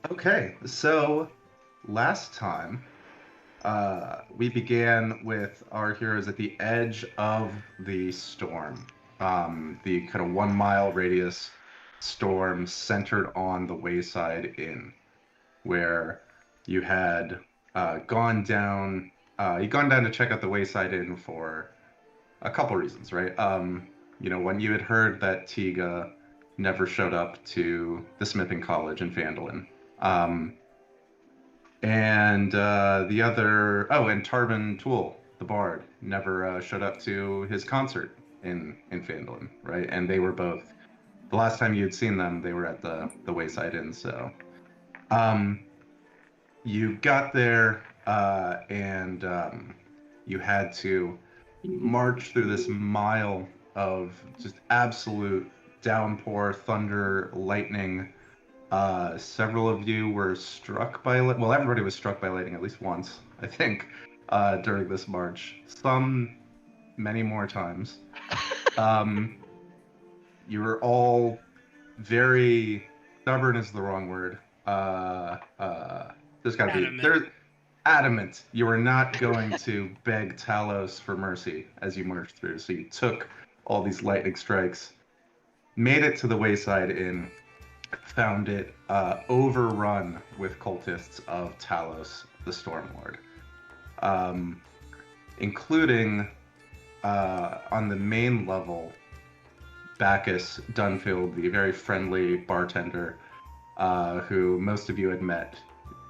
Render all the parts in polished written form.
Okay, so last time we began with our heroes at the edge of the storm, the kind of 1 mile radius storm centered on the Wayside Inn, where you had you'd gone down to check out the Wayside Inn for a couple reasons, right? When you had heard that Tiga never showed up to the smithing college in Phandalin. Um, and Tarvin Tool, the bard, never showed up to his concert in Phandalin, right? And they were both the last time you had seen them, they were at the Wayside Inn. So um, you got there and you had to march through this mile of just absolute downpour, thunder, lightning. Several of you were struck by well, everybody was struck by lightning at least once, I think, during this march. Some many more times. Um, you were all very stubborn is the wrong word. There's got to be Adamant. there's adamant. You were not going to beg Talos for mercy as you marched through. So you took all these lightning strikes, made it to the Wayside Inn, found it overrun with cultists of Talos, the Stormlord, um, including on the main level, Bacchus Dunfield, the very friendly bartender who most of you had met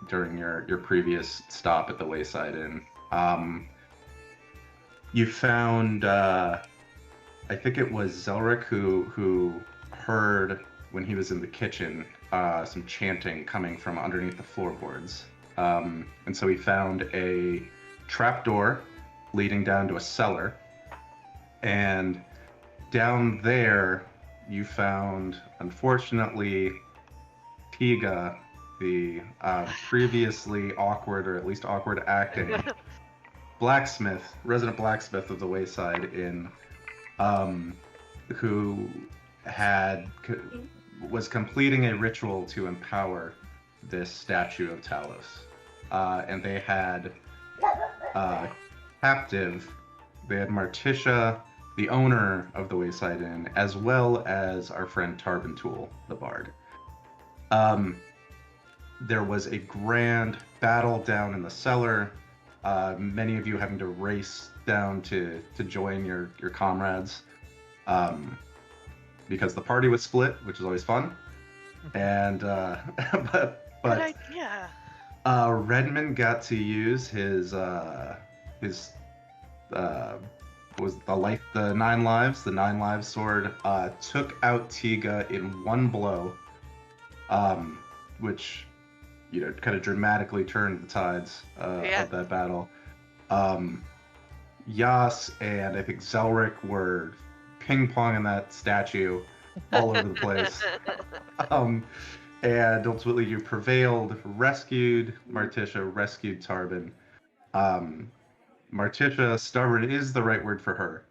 during your previous stop at the Wayside Inn. You found, I think it was Zelric who heard when he was in the kitchen some chanting coming from underneath the floorboards. And so he found a trapdoor leading down to a cellar. And down there, you found, unfortunately, Tiga, the previously awkward, or at least awkward acting blacksmith, resident blacksmith of the Wayside Inn, um, who had was completing a ritual to empower this statue of Talos, and they had uh, captive. They had Martisha, the owner of the Wayside Inn, as well as our friend Tarvin Tool, the bard. Um, there was a grand battle down in the cellar. Many of you having to race down to join your comrades, um, because the party was split, which is always fun. And Good but idea. Redmond got to use his uh, was the 9 lives, the 9 lives sword, took out Tiga in one blow, um, which kind of dramatically turned the tides Yeah. of that battle. Um, Yas and I think Zelric were ping ponging that statue all over the place. Um, and ultimately, you prevailed, rescued Martisha, rescued Tarbin. Um, Martisha, stubborn is the right word for her.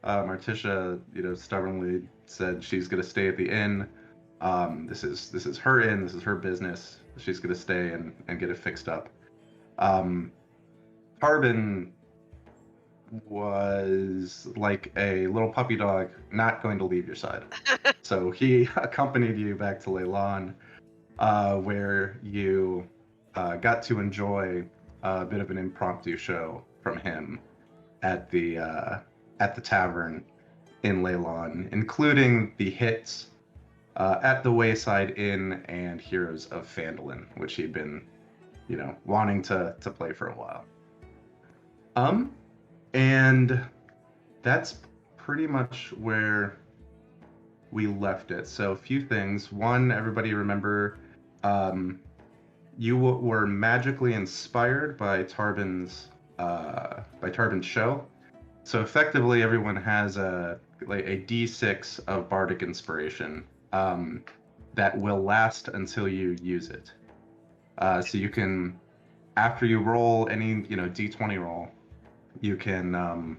Martisha, stubbornly said she's going to stay at the inn. This is her inn. This is her business. She's going to stay and get it fixed up. Um, Tarbin was like a little puppy dog, not going to leave your side. So he accompanied you back to Leilon, where you got to enjoy a bit of an impromptu show from him at the tavern in Leilon, including the hits at the Wayside Inn and Heroes of Phandalin, which he'd been, wanting to play for a while. Um, and that's pretty much where we left it. So a few things. One, everybody remember, um, you were magically inspired by Tarbin's show. So effectively, everyone has a D6 of bardic inspiration that will last until you use it. So you can, after you roll any D20 roll, you can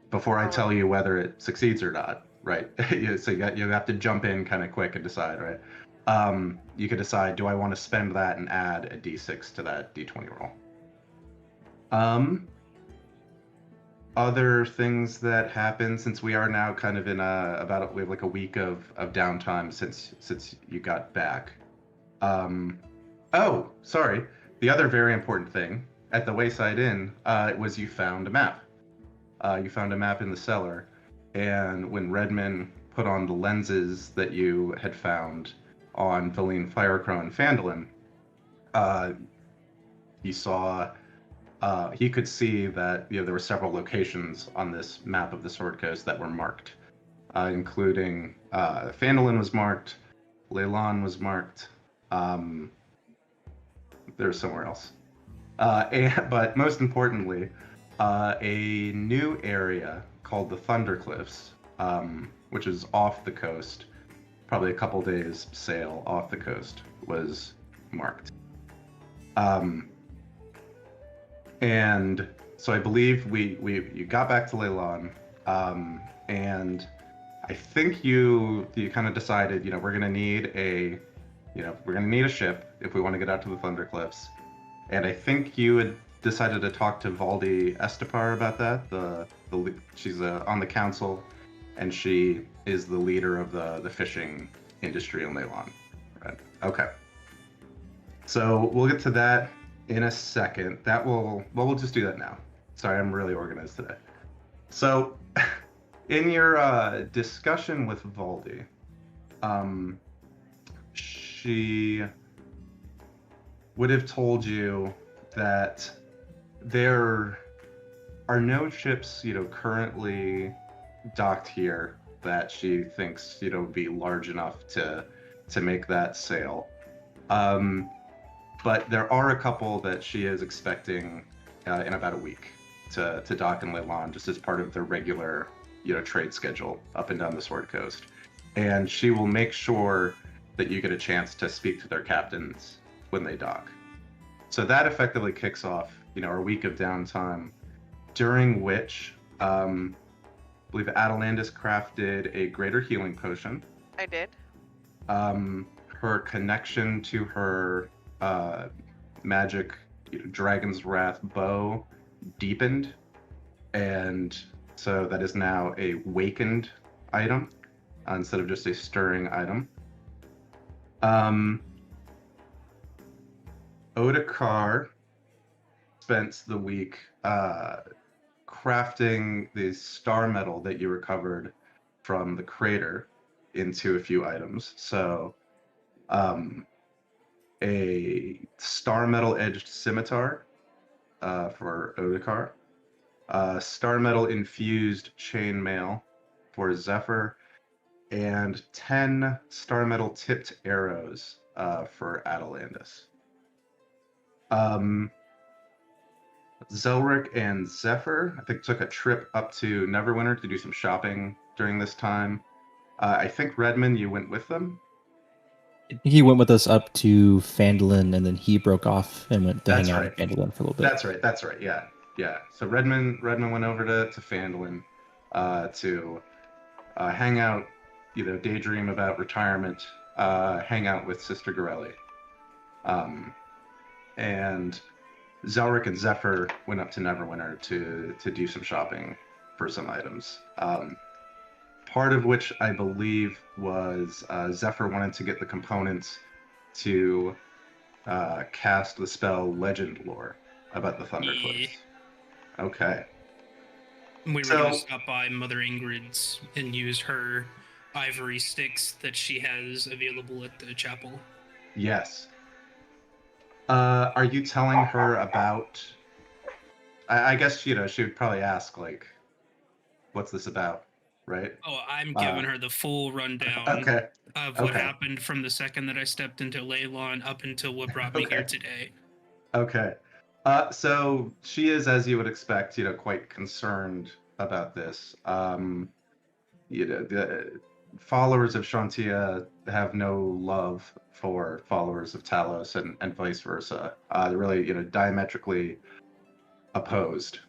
before I tell you whether it succeeds or not, right? So you have to jump in kind of quick and decide, right? You could decide, do I want to spend that and add a d6 to that d20 roll? Other things that happen, since we are now kind of in we have like a week of downtime since you got back. Oh, sorry. The other very important thing at the Wayside Inn was you found a map. You found a map in the cellar, and when Redman put on the lenses that you had found on Valine, Firecrow, and Phandalin, uh, he saw he could see that there were several locations on this map of the Sword Coast that were marked, including Phandalin was marked, Leylon was marked. There's somewhere else. But most importantly, a new area called the Thunder Cliffs, which is off the coast, probably a couple days sail off the coast, was marked. And so I believe you got back to Leylon, and I think you kind of decided, we're gonna need a ship if we want to get out to the Thunder Cliffs. And I think you had decided to talk to Valdi Estepar about that. She's on the council, and she is the leader of the fishing industry in Leylon. Right. Okay. So we'll get to that in a second. We'll just do that now. Sorry, I'm really organized today. So, in your discussion with Valdi, she would have told you that there are no ships, currently docked here that she thinks, would be large enough to make that sail. But there are a couple that she is expecting in about a week to dock in Leylon, just as part of their regular, trade schedule up and down the Sword Coast. And she will make sure that you get a chance to speak to their captains when they dock. So that effectively kicks off, our week of downtime, during which I believe Atalandis crafted a greater healing potion. I did. Her connection to her magic Dragon's Wrath bow deepened, and so that is now a wakened item instead of just a stirring item. Odakar spent the week crafting the star metal that you recovered from the crater into a few items. So a star metal edged scimitar for Odakar, star metal infused chainmail for Zephyr, and 10 star metal tipped arrows for Atalandis. Zelric and Zephyr, I think, took a trip up to Neverwinter to do some shopping during this time. I think Redman, you went with them. He went with us up to Phandalin, and then he broke off and went to hang out at Phandalin for a little bit. That's right. Yeah. So Redman went over to Phandalin to hang out, daydream about retirement, hang out with Sister Gorelli. And Zelric and Zephyr went up to Neverwinter to do some shopping for some items. Part of which I believe was Zephyr wanted to get the components to cast the spell Legend Lore about the Thunder Cliffs. Okay. We were going to stop by Mother Ingrid's and use her ivory sticks that she has available at the chapel. Yes. Are you telling her about... I guess, she would probably ask, like, what's this about, right? Oh, I'm giving her the full rundown of what happened from the second that I stepped into Leylon up until what brought me here today. Okay. So she is, as you would expect, quite concerned about this. The followers of Shantia have no love for followers of Talos, and vice versa. They're really, diametrically opposed.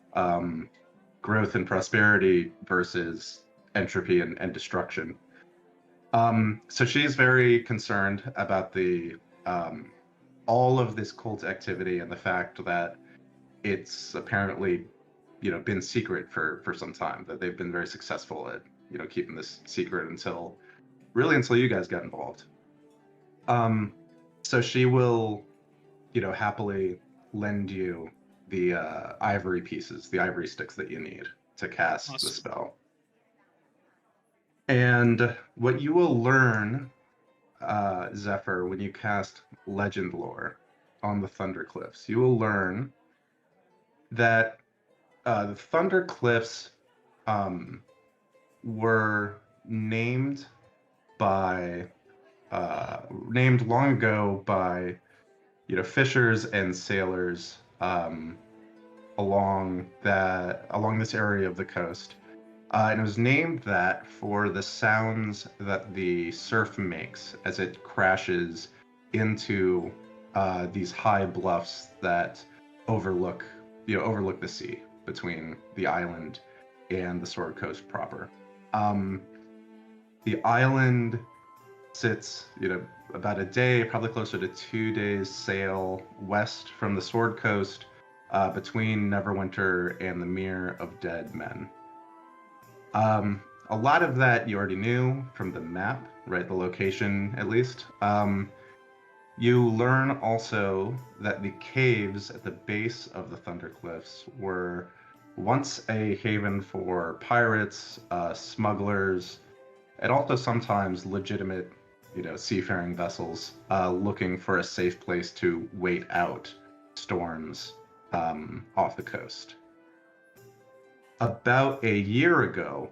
Growth and prosperity versus entropy and destruction. So she's very concerned about the all of this cult activity and the fact that it's apparently, been secret for some time. That they've been very successful at, keeping this secret until you guys got involved. So she will, happily lend you the ivory pieces, the ivory sticks that you need to cast the spell. And what you will learn, Zephyr, when you cast Legend Lore on the Thunder Cliffs, you will learn that the Thunder Cliffs were named long ago by fishers and sailors along this area of the coast. And it was named that for the sounds that the surf makes as it crashes into these high bluffs that overlook the sea between the island and the Sword Coast proper. The island sits, about a day, probably closer to 2 days sail west from the Sword Coast, between Neverwinter and the Mere of Dead Men. A lot of that you already knew from the map, right? The location, at least. You learn also that the caves at the base of the Thunder Cliffs were once a haven for pirates, smugglers, and also sometimes legitimate, seafaring vessels looking for a safe place to wait out storms off the coast. About a year ago,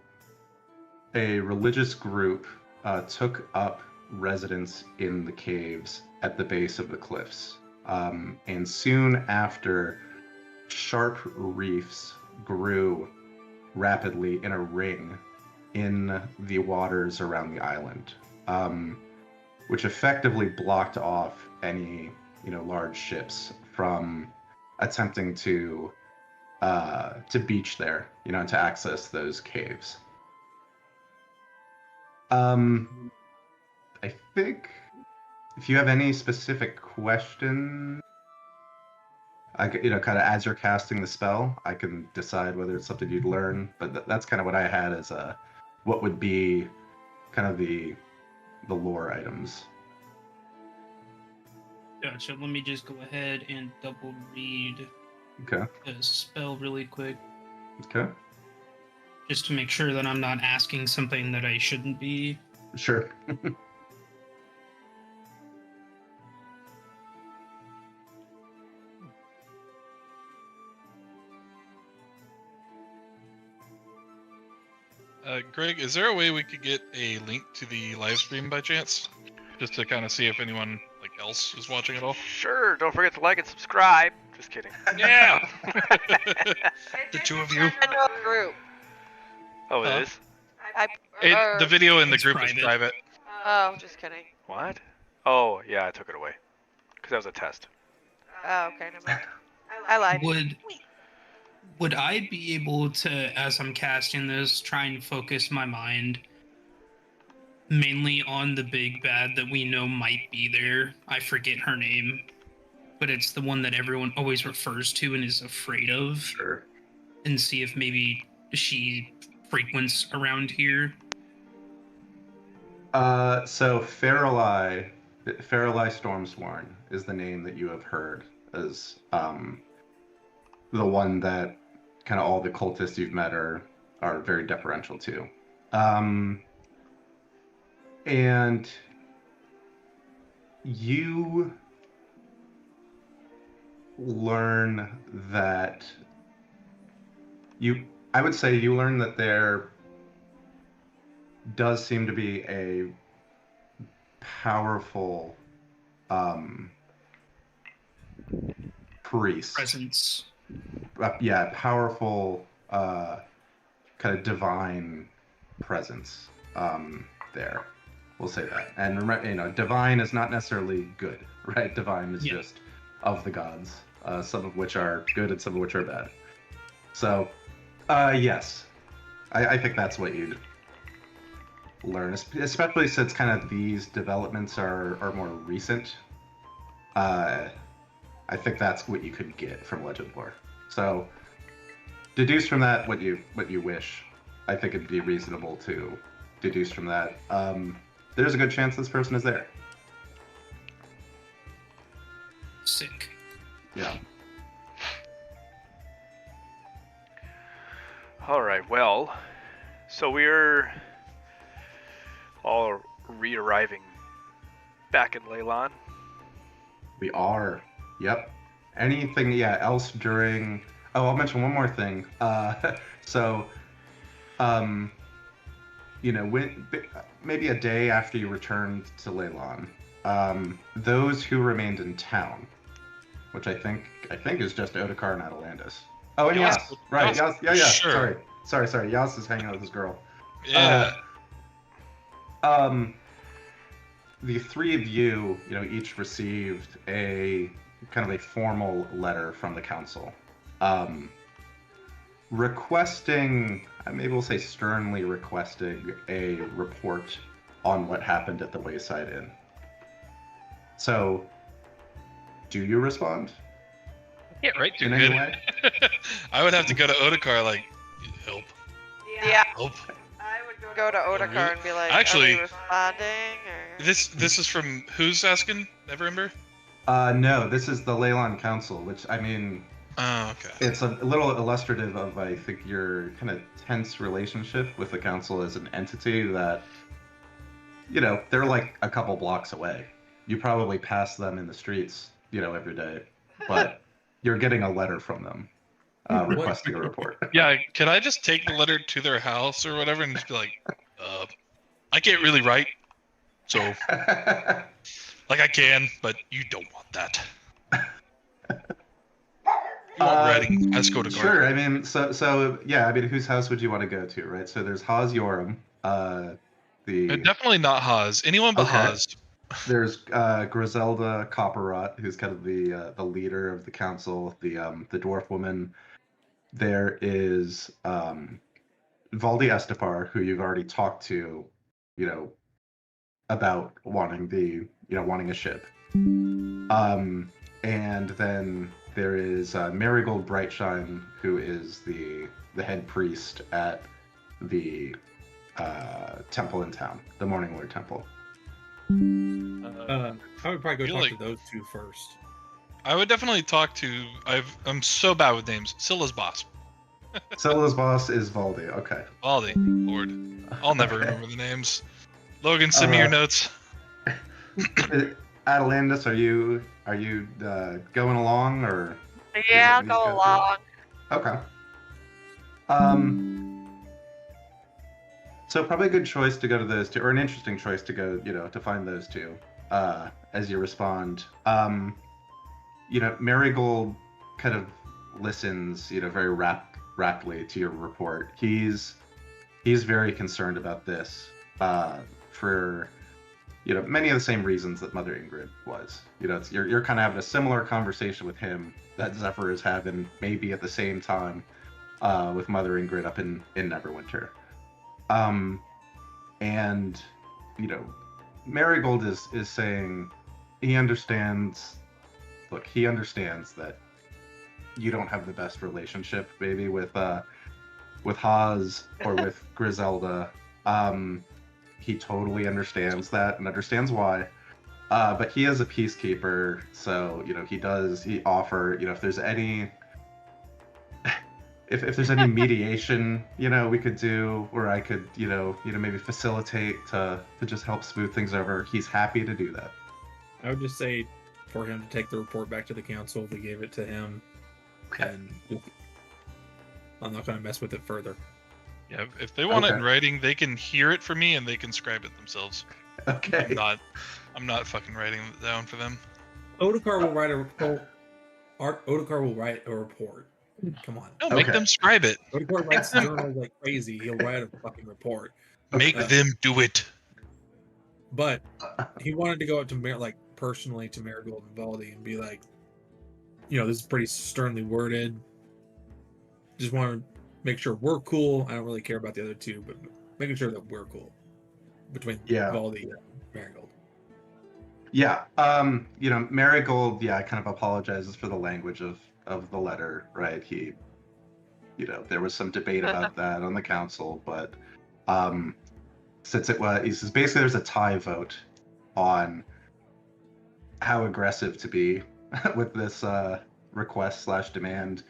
a religious group took up residence in the caves at the base of the cliffs. And soon after, sharp reefs grew rapidly in a ring in the waters around the island, which effectively blocked off any, large ships from attempting to beach there, to access those caves. I think if you have any specific question, kind of as you're casting the spell, I can decide whether it's something you'd learn. But that's kind of what I had as what would be kind of the lore items. Gotcha. Let me just go ahead and double read the spell really quick. Okay. Just to make sure that I'm not asking something that I shouldn't be. Sure. Greg, is there a way we could get a link to the live stream by chance? Just to kind of see if anyone else is watching at all? Sure, don't forget to like and subscribe. Just kidding. Yeah! The two of you. Group. Oh, it is? The video in the It's group private. is private. Oh, just kidding. What? Oh, yeah, I took it away. Because that was a test. Oh, okay, never mind. I lied. Would I be able to, as I'm casting this, try and focus my mind mainly on the big bad that we know might be there? I forget her name, but it's the one that everyone always refers to and is afraid of. Sure. And see if maybe she frequents around here. So Farrelly Stormsworn is the name that you have heard as the one that kind of all the cultists you've met are very deferential to. And you learn that I would say you learn that there does seem to be a powerful priest Presence. Powerful kind of divine presence there. We'll say that. And divine is not necessarily good, right? Divine is just of the gods, some of which are good and some of which are bad. So, yes, I think that's what you'd learn, especially since kind of these developments are more recent. I think that's what you could get from Legend lore. So deduce from that what you wish. I think it'd be reasonable to deduce from that. There's a good chance this person is there. Sick. Yeah. All right. Well, so we're all re-arriving back in Leyland. We are. Yep. Anything, else during... Oh, I'll mention one more thing. So, maybe a day after you returned to Leyland, those who remained in town, which I think is just Otakar and Atalantis. Oh, and Yas. Yas. Right, Yas. Yeah. Sure. Sorry. Yas is hanging out with his girl. Yeah. The three of you, each received a kind of a formal letter from the council, requesting, maybe we'll say sternly requesting, a report on what happened at the Wayside Inn. So, do you respond? Yeah, right. Too In good. any way? I would have to go to Otakar, like, help. Yeah. Help. I would go to Otakar and be like, Actually, are we responding? Or... This is from who's asking? Never remember? No, this is the Leyland Council, which, Oh, okay. it's a little illustrative of, I think, your kind of tense relationship with the council as an entity that, they're like a couple blocks away. You probably pass them in the streets, every day, but you're getting a letter from them requesting a report. Yeah, can I just take the letter to their house or whatever and just be like, I can't really write, so, like I can, but you don't want that. You want writing, let's go to Sure, whose house would you want to go to, right? So there's Haas Yoram, Definitely not Haas. Anyone but Okay. Haas. There's Griselda Copperrot, who's kind of the leader of the council, the dwarf woman. There is Valdi Estepar, who you've already talked to, about wanting wanting a ship. And then there is Marigold Brightshine, who is the head priest at the temple in town, the Morning Lord Temple. I would probably go talk to those two first. I would definitely talk to. I'm so bad with names. Scylla's boss. Scylla's boss is Valdi. Okay. Valdi. Lord. I'll never remember the names. Logan, send me your notes. Atalantis, are you going along, or? Yeah, I'll go along. Okay. So probably a good choice to go to those two, or an interesting choice to go, to find those two, as you respond. Marigold kind of listens, very raptly to your report. He's very concerned about this, for, many of the same reasons that Mother Ingrid was. You're kind of having a similar conversation with him that Zephyr is having, maybe at the same time, with Mother Ingrid up in Neverwinter. And Marigold is saying he understands that you don't have the best relationship maybe with Haas or with Griselda. He totally understands that and understands why. But he is a peacekeeper, so he offer, if there's any if there's any mediation, we could do, or I could, maybe facilitate to just help smooth things over, he's happy to do that. I would just say for him to take the report back to the council. We gave it to him, and I'm not going to mess with it further. Yeah, if they want it in writing, they can hear it from me and they can scribe it themselves. Okay. I'm not fucking writing it down for them. Otakar will write a report. Otakar will write a report. Come on. No, make them scribe it. Otakar writes journals like crazy. He'll write a fucking report. Make them do it. But he wanted to go up to personally to Marigold and Valdi and be like, this is pretty sternly worded. Just want to make sure we're cool. I don't really care about the other two, but making sure that we're cool. between Yeah. Valdi and Marigold. Yeah. Marigold, kind of apologizes for the language of the letter, right? There was some debate about that on the council, but since he says basically there's a tie vote on how aggressive to be with this request/demand.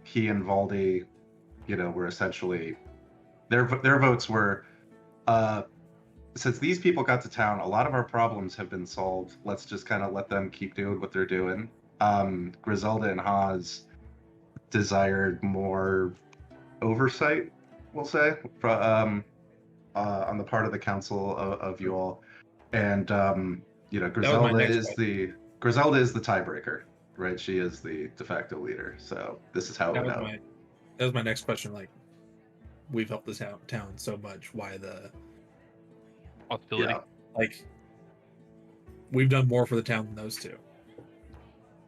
He and Valdi, were essentially their votes were since these people got to town, a lot of our problems have been solved. Let's just kind of let them keep doing what they're doing. Griselda and Haas desired more oversight, we'll say, on the part of the council of you all, and Griselda is the tiebreaker, right? She is the de facto leader, so this is how it would go. That was my next question. Like, we've helped this town so much. Why the possibility? Yeah. Like, we've done more for the town than those two.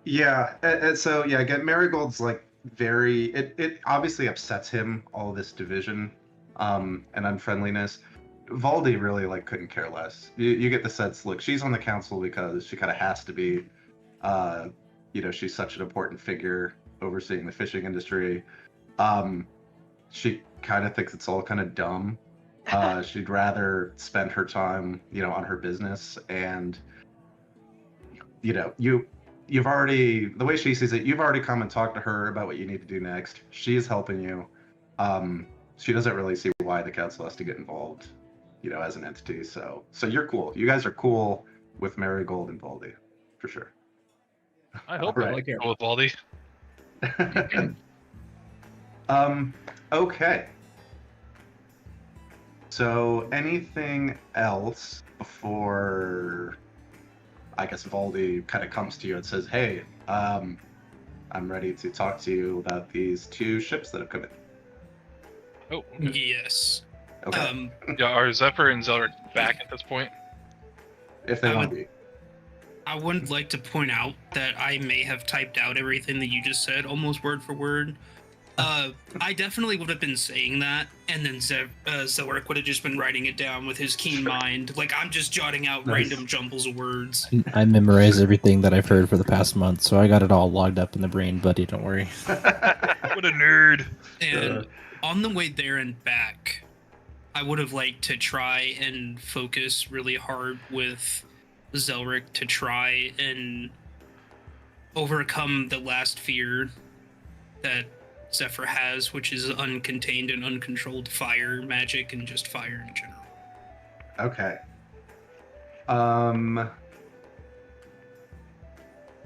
Yeah, and so again, Marigold's like very. It obviously upsets him, all this division, and unfriendliness. Valdi really couldn't care less. You get the sense, look, she's on the council because she kind of has to be. She's such an important figure overseeing the fishing industry. She kind of thinks it's all kind of dumb. She'd rather spend her time, on her business, and you've already, the way she sees it, you've already come and talked to her about what you need to do next. She is helping you. She doesn't really see why the council has to get involved, as an entity. So you're cool. You guys are cool with Marigold and Valdi, for sure. I hope Right. I like cool with Valdi. Okay. So anything else before, I guess, Valdi kind of comes to you and says, hey, I'm ready to talk to you about these 2 ships that have come in. Oh, okay. Yes. Okay. Are Zephyr and Zelric back at this point? If they want to be. I would like to point out that I may have typed out everything that you just said, almost word for word. I definitely would have been saying that, and then Zelric would have just been writing it down with his keen mind. Like, I'm just jotting out random jumbles of words. I memorize everything that I've heard for the past month, so I got it all logged up in the brain, buddy. Don't worry. What a nerd. And on the way there and back, I would have liked to try and focus really hard with Zelric to try and overcome the last fear that Zephyr has, which is uncontained and uncontrolled fire magic and just fire in general. Okay.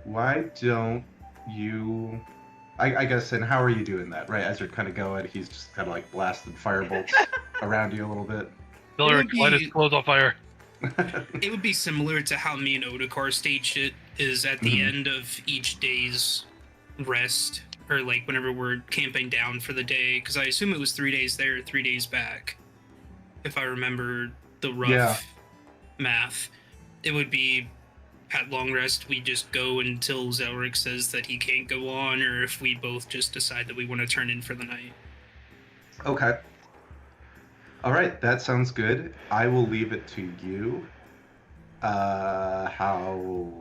Why don't you... I guess, and how are you doing that, right? As you're kind of going, he's just kind of blasting firebolts around you a little bit. Zelric, light his clothes on fire. It would be similar to how me and Odekar staged it, is at the end of each day's rest, or whenever we're camping down for the day, because I assume it was 3 days there, 3 days back, if I remember the rough math. It would be at long rest, we just go until Zelric says that he can't go on, or if we both just decide that we want to turn in for the night. Okay. All right, that sounds good. I will leave it to you. How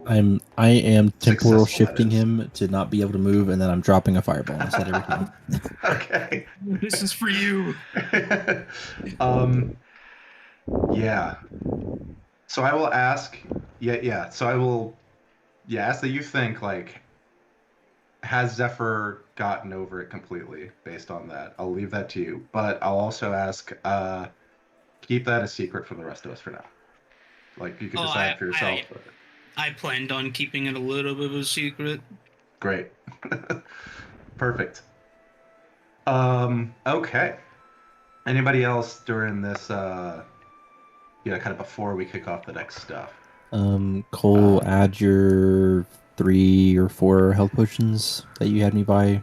I am temporal shifting him to not be able to move, and then I'm dropping a fireball instead of everything. Okay. This is for you. Yeah. So I will ask. Yeah. So I will. Yeah. Ask that you think has Zephyr gotten over it completely based on that? I'll leave that to you, but I'll also ask. Keep that a secret from the rest of us for now. You can decide for yourself. I planned on keeping it a little bit of a secret. Great. Perfect. Okay. Anybody else during this, kind of before we kick off the next stuff? Cole, add your 3 or 4 health potions that you had me buy. I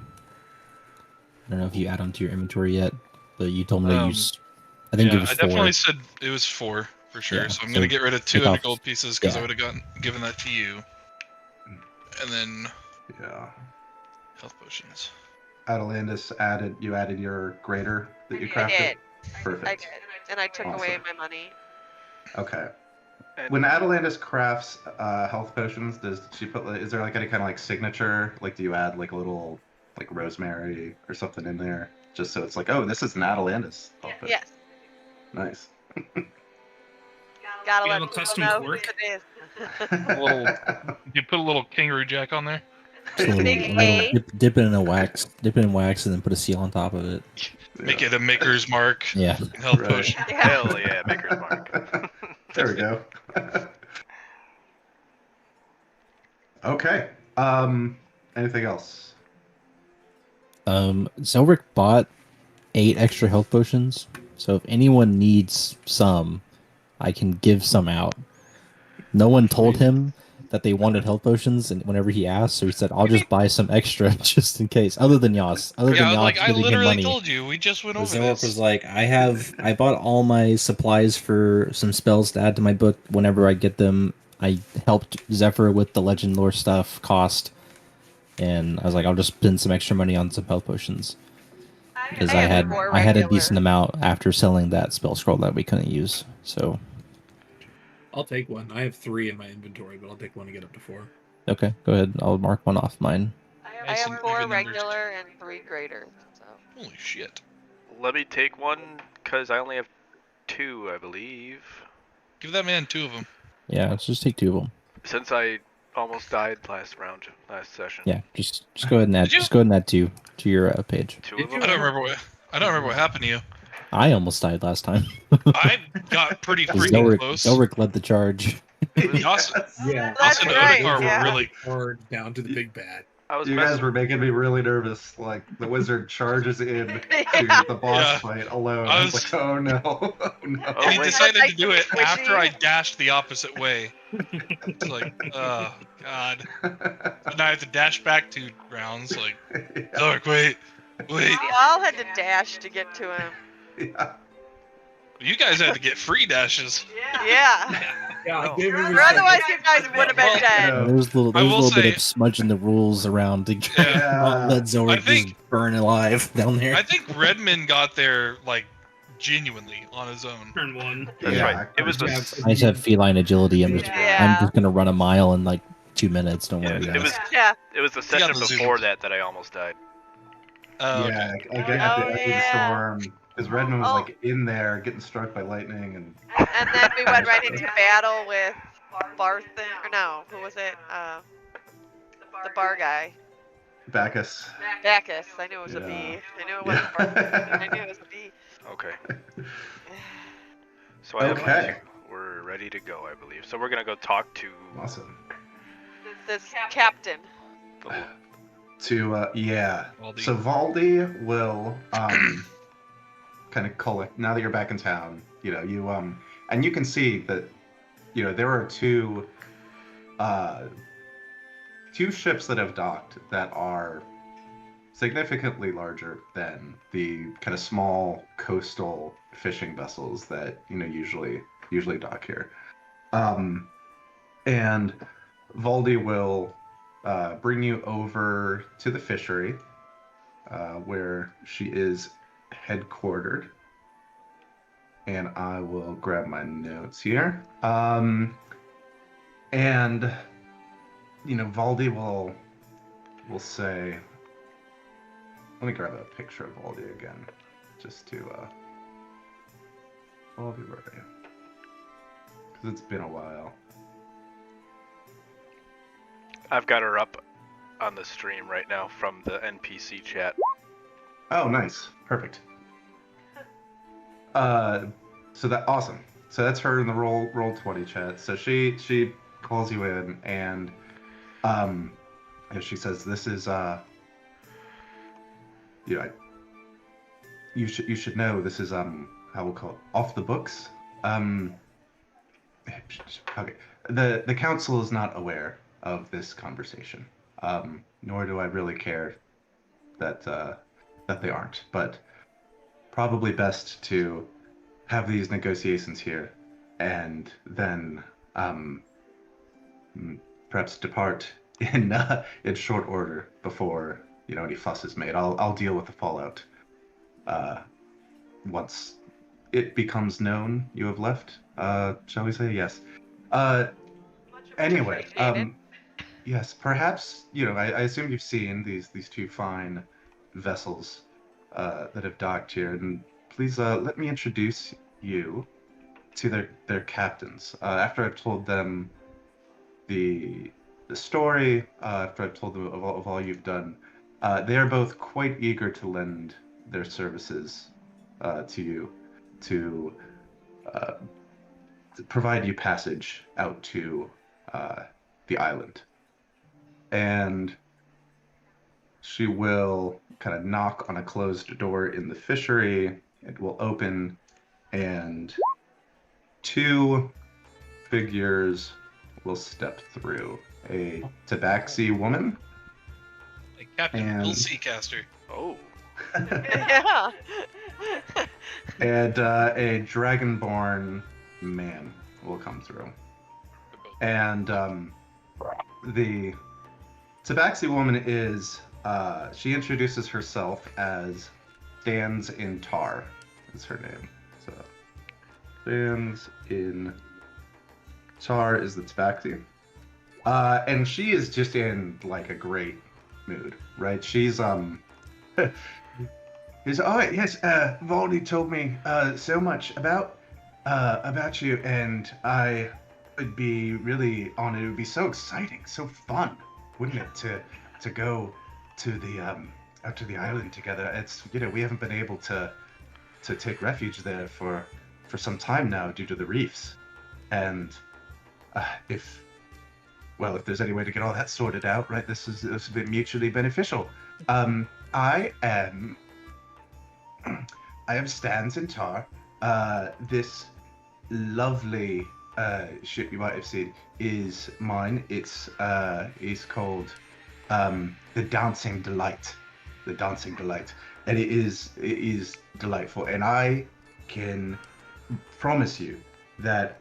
don't know if you add them to your inventory yet, but you told me to use... I think it was 4. I definitely said it was 4 for sure. Yeah, so I'm gonna get rid of 200 gold pieces because I would have given that to you, and then health potions. Atalandis added your grater that you crafted. Perfect. I did, and I took away Awesome. my money. Okay. And When Atalantis crafts health potions, does she put? Is there like any kind of like signature? Like, do you add like a little like rosemary or something in there, just so it's like, oh, this is an Atalantis health potion. Yes. Nice. Gotta You let have a people custom know cork? who it is. You put a little kangaroo jack on there. Just a little, Big a little A. dip it in a wax, and then put a seal on top of it. Make it a maker's mark. Yeah. Health Right. potion. Yeah. hell yeah, Maker's Mark. There we go. Okay. Anything else? Zelric bought 8 extra health potions, so if anyone needs some, I can give some out. No one told him that they wanted health potions, and whenever he asked, so he said, "I'll just buy some extra just in case." Other than Yas, Yeah, Yas I giving him literally money. told you. We just went over Zelric this. was like, I bought all my supplies for some spells to add to my book whenever I get them. I helped Zephyr with the legend lore stuff cost, and I was like, I'll just spend some extra money on some health potions because I had four a regular. decent amount after selling that spell scroll that we couldn't use. So I'll take one. I have 3 in my inventory, but I'll take one to get up to 4. okay, go ahead. I'll mark one off mine. I Nice have and 4 even numbers. regular and 3 greater. So. Holy shit. Let me take one, because I only have 2, I believe. Give that man 2 of them. Yeah, let's just take 2 of them. Since I almost died last session. Yeah, just go ahead and add. Did you? Just go ahead and add 2 to your page. 2 Did of you? them? I don't remember what happened to you. I almost died last time. I got pretty freaking close. Zelric led the charge. Us, Yeah. us That's and right, Odekar yeah. were really. Or down to the big bad. I was You guys messing. were making me really nervous. Like the wizard charges in to Yeah. the boss Yeah. fight alone. I I was was- like, oh no, oh no. Oh, And he wait. decided to do it Squishy. after I dashed the opposite way. It's like, oh god. And I have to dash back 2 rounds. Like, Zork, wait. We all had to dash to get to him. Yeah. You guys had to get free dashes. Yeah. Yeah, No. I gave him Or otherwise, you guys would have been Well, dead. Yeah. There's a little, I there's a will little bit say- of smudging the rules around to Yeah. not let Zelric I think- just burn alive down there. I think Redmond got there, like, genuinely on his own. Turn 1. That's Yeah, right. It was the. Yeah. I just have feline agility. I'm Yeah. just gonna run a mile in like 2 minutes. Don't Yeah, worry, it guys. was. Yeah. It was the got session the before zooms. that I almost died. Oh, Yeah, okay. like at the Oh, end of the yeah. storm, because Redmond was Oh. like in there getting struck by lightning, and And then we went right into battle with Barthen. Or no, who was it? The bar guy. Bacchus. Bacchus. I knew it was a Yeah. B. I knew it wasn't Barthen. I knew it was a B. Okay. So I have Okay. we're ready to go, I believe. So we're gonna go talk to Awesome. This captain. the. Yeah. Valdi. So Valdi will kind of collect now that you're back in town. You know, you and you can see that there are 2 ships that have docked that are significantly larger than the kind of small coastal fishing vessels that usually dock here. And Valdi will bring you over to the fishery where she is headquartered. And I will grab my notes here. And Valdi will say, let me grab a picture of Valdi again, just to Valdi, where are you? Because it's been a while. I've got her up on the stream right now from the NPC chat. Oh, nice, perfect. So that awesome. So that's her in the roll 20 chat. So she calls you in, and she says, "This is you should know this is how we'll call it, off the books. Okay, the council is not aware of this conversation, nor do I really care that they aren't, but probably best to have these negotiations here, and then perhaps depart in short order before any fuss is made. I'll deal with the fallout once it becomes known you have left, shall we say? Yes. Much Anyway, appreciated. yes, perhaps, I assume you've seen these two fine vessels that have docked here, and please let me introduce you to their captains. After I've told them the story, after I've told them of all you've done, they are both quite eager to lend their services to you to, uh, to provide you passage out to the island. And she will kind of knock on a closed door in the fishery. It will open, and two figures will step through. A tabaxi woman Like Captain and Bill Seacaster. Oh. Yeah. and a dragonborn man will come through. And the tabaxi woman is she introduces herself as Stands in Tar is her name. So Stands in Tar is the tabaxi. And she is just in like a great mood, right? She's he's oh yes, Valdi told me so much about you, and I would be really honored. It would be so exciting, so fun, wouldn't it, to go to the out to the island together. It's we haven't been able to take refuge there for some time now due to the reefs, and if there's any way to get all that sorted out, right? This is a bit mutually beneficial. I am Stans in Tar. This lovely ship you might have seen is mine. It's called the Dancing Delight. The Dancing Delight, and it is delightful. And I can promise you that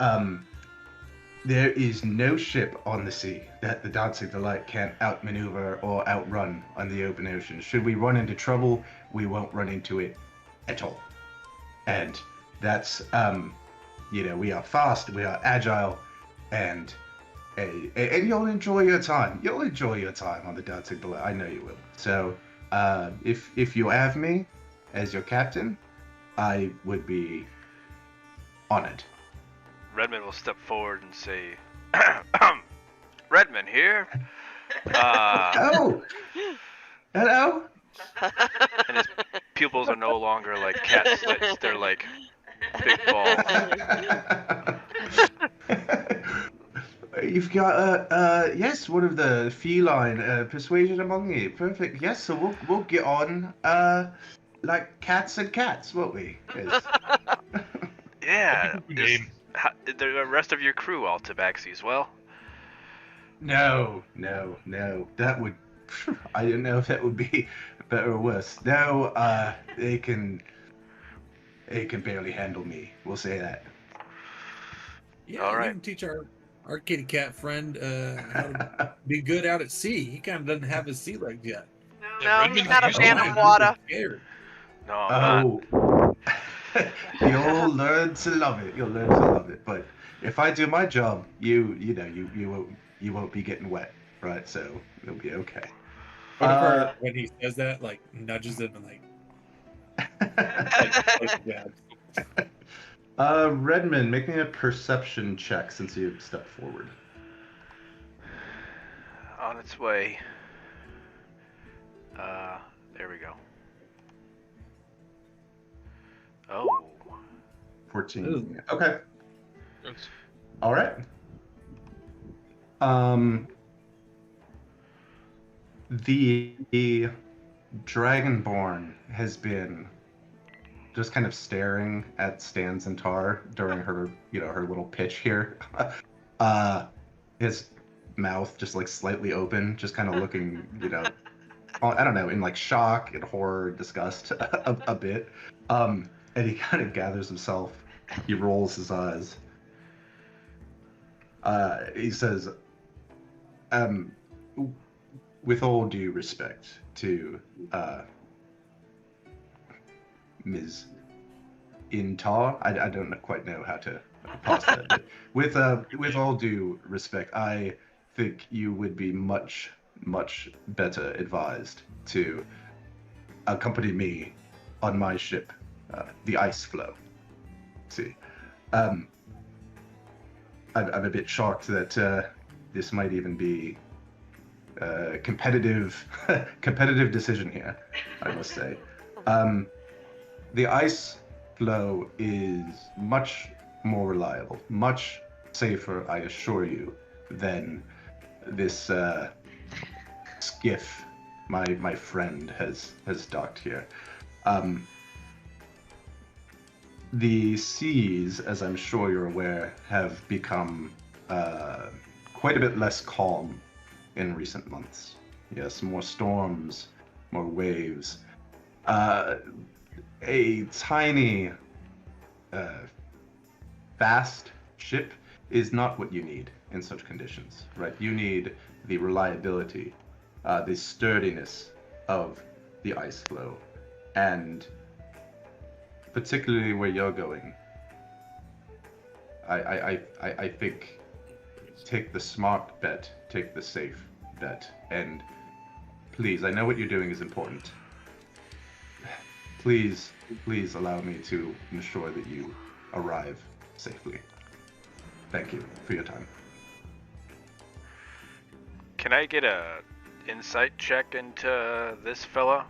there is no ship on the sea that the Dancing Delight can't outmaneuver or outrun on the open ocean. Should we run into trouble, we won't run into it at all. And that's, we are fast, we are agile, and you'll enjoy your time. You'll enjoy your time on the Dancing Delight. I know you will. So, if you have me as your captain, I would be honored. Redmond will step forward and say, Redmond here. Oh! Hello? And his pupils are no longer like cat slits, they're like big balls. You've got yes, one of the feline persuasion among you. Perfect. Yes, so we'll get on like cats and cats, won't we? Yes. Yeah. Game. The rest of your crew all tabaxi as well? No. That would I don't know if that would be better or worse. No, they can barely handle me. We'll say that. Yeah, All we right. can teach our kitty cat friend how to be good out at sea. He kind of doesn't have his sea legs yet. No, he's Redmond not a used fan to of water. Scared. No, I'm Oh. You'll learn to love it. You'll learn to love it. But if I do my job, you won't be getting wet, right? So it'll be okay. Whenever when he says that, like nudges him and like yeah. Redmond, make me a perception check since you've stepped forward. on its way. There we go. Oh. 14. Ooh. Okay. Gross. All right. The Dragonborn has been just kind of staring at Stan Centaur during her, her little pitch here. His mouth just like slightly open, just kind of looking, I don't know, in like shock and horror, disgust a bit. And he kind of gathers himself. He rolls his eyes. He says, with all due respect to Ms. in tar. I don't quite know how to parse that, but with all due respect, I think you would be much better advised to accompany me on my ship, the Ice Flow. See, I'm a bit shocked that this might even be a competitive decision here, I must say. The Ice Flow is much more reliable, much safer, I assure you, than this skiff my friend has docked here. The seas, as I'm sure you're aware, have become quite a bit less calm in recent months. Yes, more storms, more waves. A tiny, fast ship is not what you need in such conditions, right? You need the reliability, the sturdiness of the ice flow, and particularly where you're going, I think take the smart bet, take the safe bet, and please, I know what you're doing is important. Please allow me to ensure that you arrive safely. Thank you for your time. Can I get a insight check into this fella?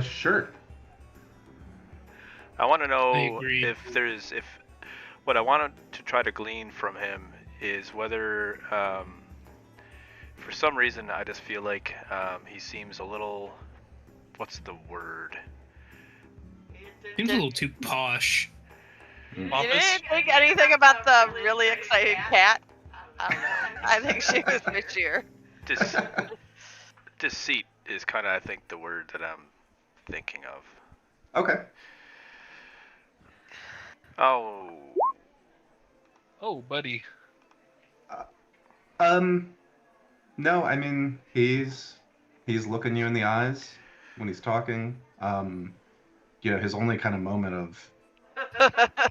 Sure. I want to know agree. if what I wanted to try to glean from him is whether, for some reason, I just feel like he seems a little, what's the word? Seems a little too posh. You Pompous? didn't think anything about the really excited cat? I don't know. I think she was bitchier. Deceit is kind of, I think, the word that I'm thinking of. Okay. Oh. Oh, buddy. No, I mean, he's looking you in the eyes when he's talking. You know, his only kind of moment of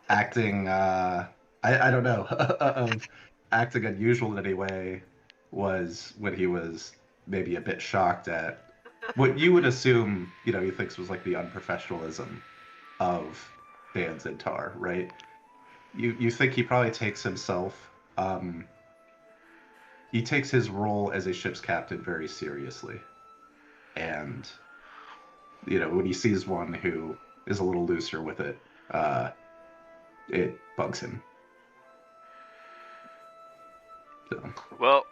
acting, I don't know, of acting unusual in any way was when he was maybe a bit shocked at what you would assume, you know, he thinks was like the unprofessionalism of Dan Zintar, right? You think he probably takes himself, he takes his role as a ship's captain very seriously. And, you know, when he sees one who is a little looser with it, it bugs him. So. Well,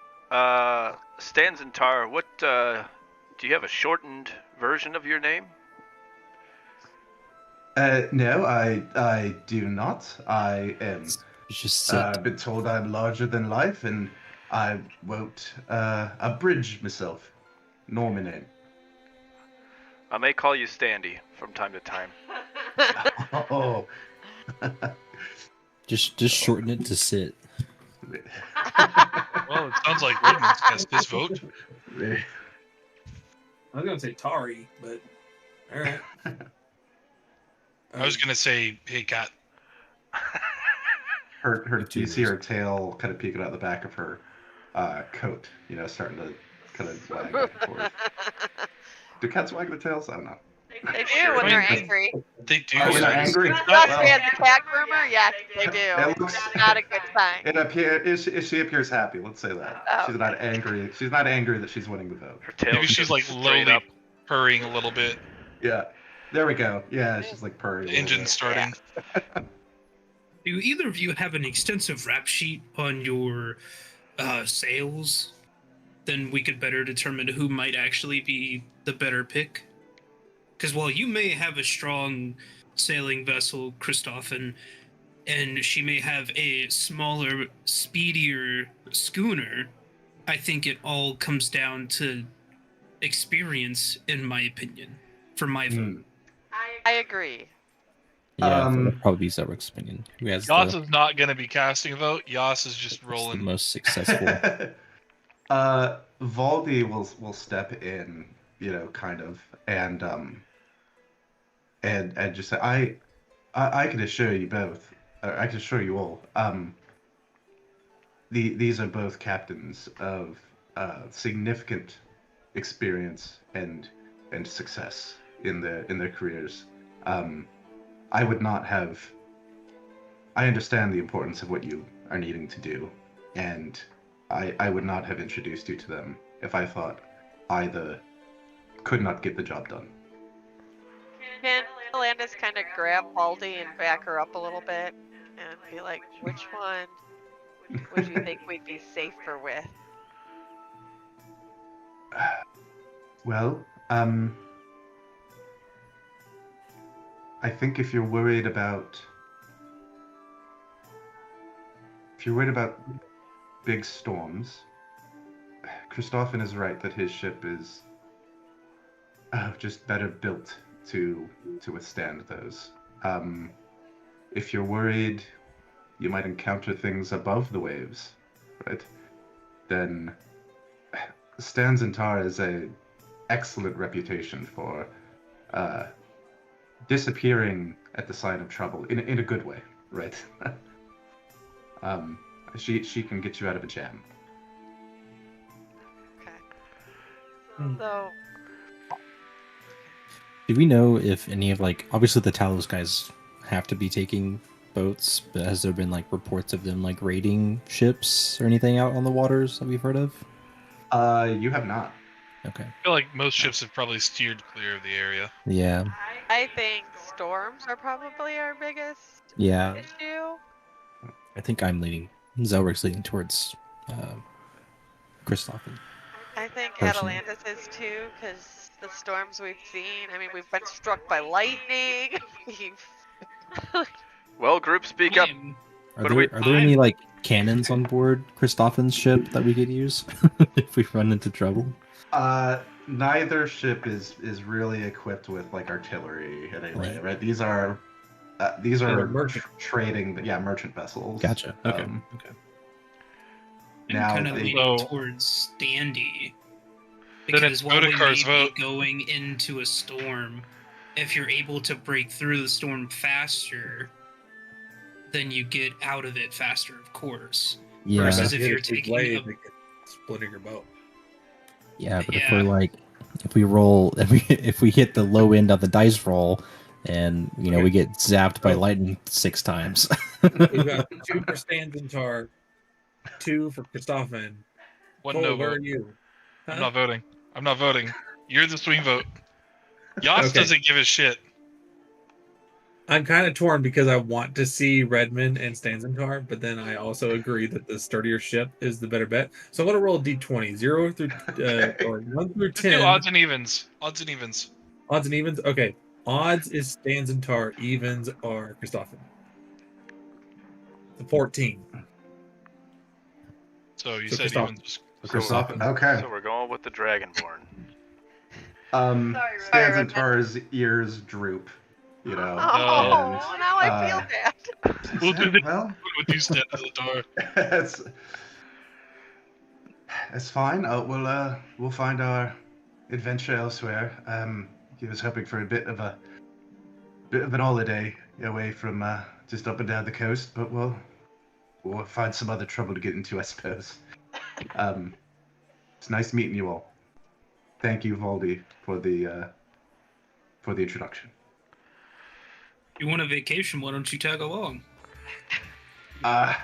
Stan Zintar, what, do you have a shortened version of your name? No, I do not. I am. You just sit. Been told I'm larger than life, and I won't abridge myself. Nor my name. I may call you Standy from time to time. Oh. Just shorten it to sit. Well, it sounds like Redmond's cast his vote. I was gonna say Tari, but all right. I was gonna say, hey, cat. You see her tail kind of peeking out the back of her coat, you know, starting to kind of wag back and forth. Do cats wag their tails? I don't know. They do when they're angry. They do. Oh, when they're angry? Plus, Well, we had the cat groomer. Yes, they do. It looks- Not a good sign. She appears happy. Let's say that. Oh. She's not angry. She's not angry that she's winning the vote. Her tail Maybe she's like straight lowly up. purring a little bit. Yeah. There we go. Yeah, she's like purring. The engine starting. Do either of you have an extensive rap sheet on your sales? Then we could better determine who might actually be the better pick. Because while you may have a strong sailing vessel, Christophin, and she may have a smaller, speedier schooner, I think it all comes down to experience, in my opinion, for my vote. I agree. Yeah, that'd probably be Zelrick's opinion. Who has Yas the is not gonna be casting a vote. Yas is just the rolling. most successful? Valdi will step in, you know, kind of, and just say, I can assure you both. I can assure you all. These are both captains of significant experience and success in their careers. I would not have. I understand the importance of what you are needing to do, and I would not have introduced you to them if I thought either could not get the job done. Can Landis kind of grab Baldy and back her up a little bit and be like, which one would you think we'd be safer with? Well, I think if you're worried about big storms, Christophin is right that his ship is just better built to withstand those. If you're worried you might encounter things above the waves, right? Then Stanzentar has an excellent reputation for disappearing at the sign of trouble in a good way, right? She can get you out of a jam. Okay. So, Do we know if any of obviously the Talos guys have to be taking boats, but has there been reports of them raiding ships or anything out on the waters that we've heard of? You have not. Okay. I feel like most ships have probably steered clear of the area. Yeah. I think storms are probably our biggest Yeah. issue. I think I'm leaning. Zelric's leaning towards Christophin. I think Personally. Atalantis is too, because the storms we've seen. I mean, we've been struck by lightning. We've Well, group, speak up. Are What do there any cannons on board Christophin's ship that we could use if we run into trouble? Neither ship is really equipped with artillery in any way, right? These are merchant. trading, merchant vessels. Gotcha. Okay. I'm Now kind of they- leaning So- towards Standy. Then Because it's while we may Odekar's be vote. going into a storm, if you're able to break through the storm faster, then you get out of it faster, of course. Yeah. Versus if Hit you're it too taking late, a- they get splitting your boat. Yeah, but Yeah. if we roll, if we hit the low end of the dice roll, and we get zapped by Oh. lightning 6 times. We've got 2 for Stanzentar, 2 for Christophin. One Cole, no where vote. are you? I'm Huh? not voting. I'm not voting. You're the swing vote. Yas Okay. doesn't give a shit. I'm kind of torn because I want to see Redmond and Stanzentar, but then I also agree that the sturdier ship is the better bet. So I'm going to roll a d20, 0 through or 1 through Just 10. do odds and evens. Odds and evens. Odds and evens. Okay, odds is Stanzentar, evens are Christophin. The 14. So you So said Christoph- evens. Christophin. Okay. So we're going with the Dragonborn. Sorry, Stanzentar's ears droop. Oh, and, now I feel bad. We'll do the well, with you stand at the door. it's fine. We'll find our adventure elsewhere. He was hoping for a bit of an holiday away from just up and down the coast, but we'll find some other trouble to get into, I suppose. It's nice meeting you all. Thank you, Valdi, for the introduction. You want a vacation? Why don't you tag along? Well,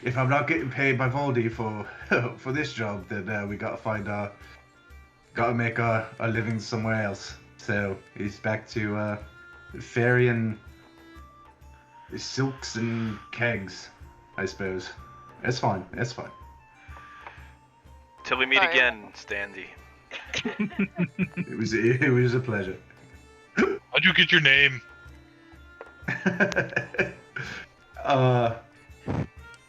if I'm not getting paid by Valdi for this job, then we gotta make our living somewhere else. So he's back to ferrying silks and kegs, I suppose. It's fine. It's fine. Till we meet Sorry. again, Standy. It was a pleasure. How'd you get your name?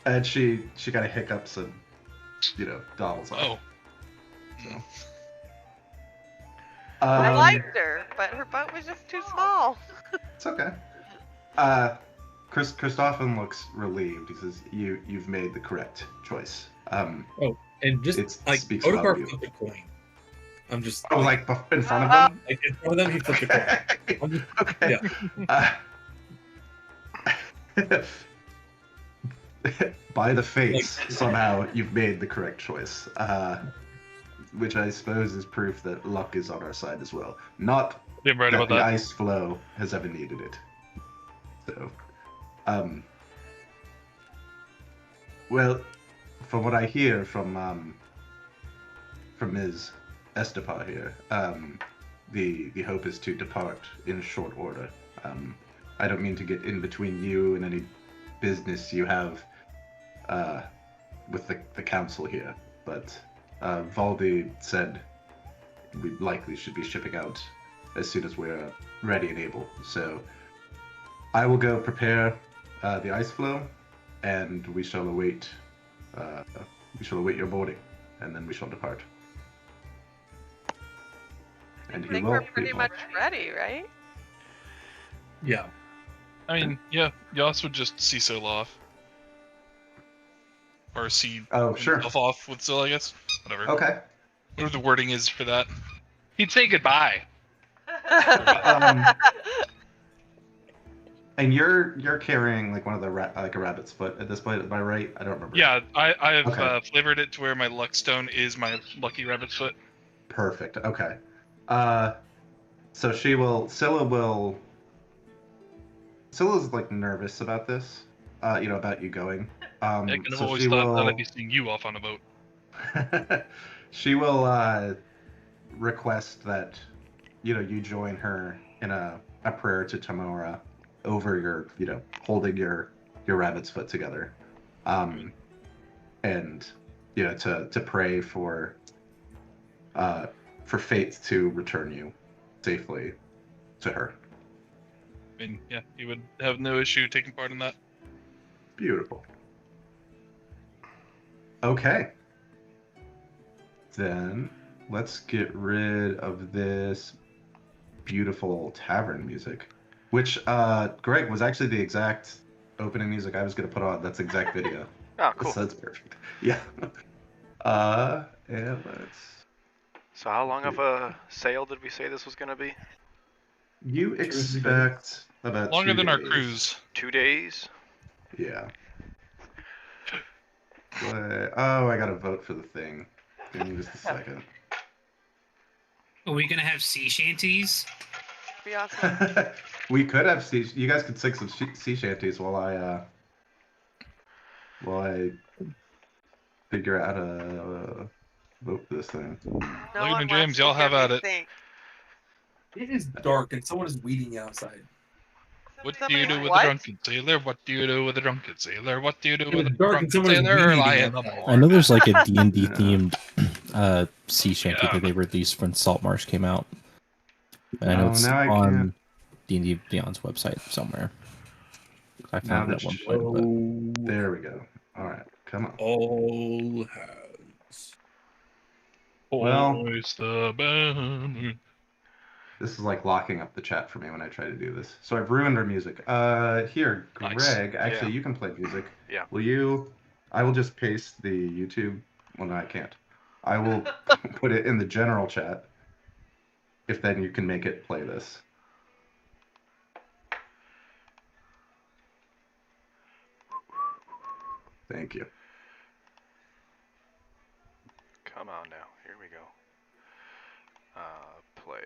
And she kind of hiccups and dawdles Oh, off. I liked her, but her boat was just too small. It's okay. Christophin looks relieved. He says, "You've made the correct choice." And just It like speaks well Odekar of you. flipped a coin. I'm just Oh, like in front of them? like in front of them. He flipped a coin. I'm just- Okay. By the fates, somehow you've made the correct choice. Which I suppose is proof that luck is on our side as well. Not You're right that about the that. ice flow has ever needed it. So, well, from what I hear from Ms. Estepar here, the hope is to depart in short order. I don't mean to get in between you and any business you have with the council here, but Valdi said we likely should be shipping out as soon as we're ready and able. So I will go prepare the ice flow, and we shall await your boarding, and then we shall depart. And I he think will we're be pretty home. much ready, right? Yeah. I mean, yeah, Yas would just see Syl off. Or see Oh, sure. himself off with Syl, I guess. Whatever. Okay. Whatever the wording is for that. He'd say goodbye. And you're carrying like one of the like a rabbit's foot at this point. Am I right? I don't remember. Yeah, I've Okay. flavored it to where my luck stone is my lucky rabbit's foot. Perfect. Okay. So Scylla's like nervous about this. About you going. I can have So always she thought will. that I'd be seeing you off on a boat. She will request that you join her in a prayer to Tamora over your holding your rabbit's foot together, and to pray for fate to return you safely to her. I mean, yeah, he would have no issue taking part in that. Beautiful. Okay. Then let's get rid of this beautiful tavern music, which Greg was actually the exact opening music I was going to put on. That's the exact video. Oh, cool. So that's perfect. Yeah. And let's. So how long of a sail did we say this was going to be? You expect about Longer 2 than our days. cruise. 2 days? Yeah. I gotta vote for the thing. Give me just a second. Are we gonna have sea shanties? Be awesome. We could have you guys could sing some sea shanties while I figure out how to vote for this thing. No Look one at James, wants to y'all have hear at me it. sing. It is dark and someone is weeding outside. What do Somebody you do with what? a drunken sailor? What do you do with a drunken sailor? What do you do It with a was dark and drunken someone was sailor? weeding Lie in the outside. morning. I know there's like a D&D Yeah. themed sea shanty that they released when Saltmarsh came out. And I know it's now I on D&D Beyond's website somewhere. I found Now it at one that point, but There we go. All right, come on. All hands. Well- Hoist the banner. This is like locking up the chat for me when I try to do this. So I've ruined our music. Here, Greg, Nice. actually Yeah. you can play music. Yeah. I will just paste the YouTube. Well, no, I can't. I will put it in the general chat. If then you can make it play this. Thank you. Come on now. Here we go. Play.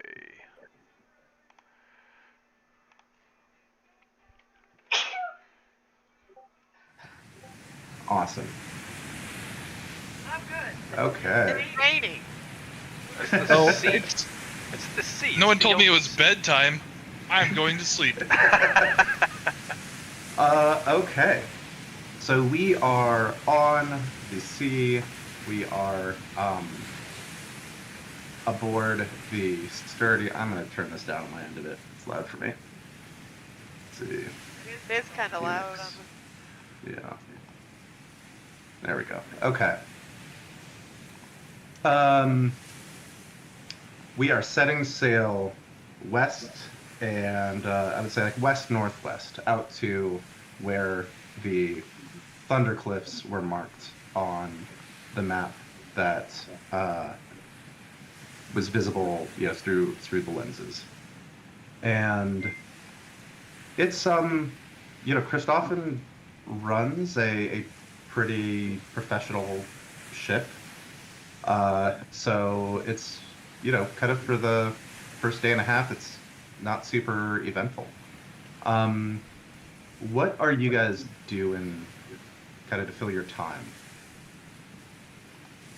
Awesome. I'm good. Okay. It's raining. It's the Oh, sea. it's, It's the sea. no one It's told the me it was ocean. bedtime. I'm going to sleep. Okay. So we are on the sea. We are aboard the Sturdy. I'm gonna turn this down on my end of it. It's loud for me. Let's see. It is kind of loud. Yes. Yeah. There we go. Okay. We are setting sail west and I would say like west-northwest out to where the Thunder Cliffs were marked on the map that was visible, through the lenses. And it's Christoffen runs a pretty professional ship. So it's kind of for the first day and a half, it's not super eventful. What are you guys doing kind of to fill your time?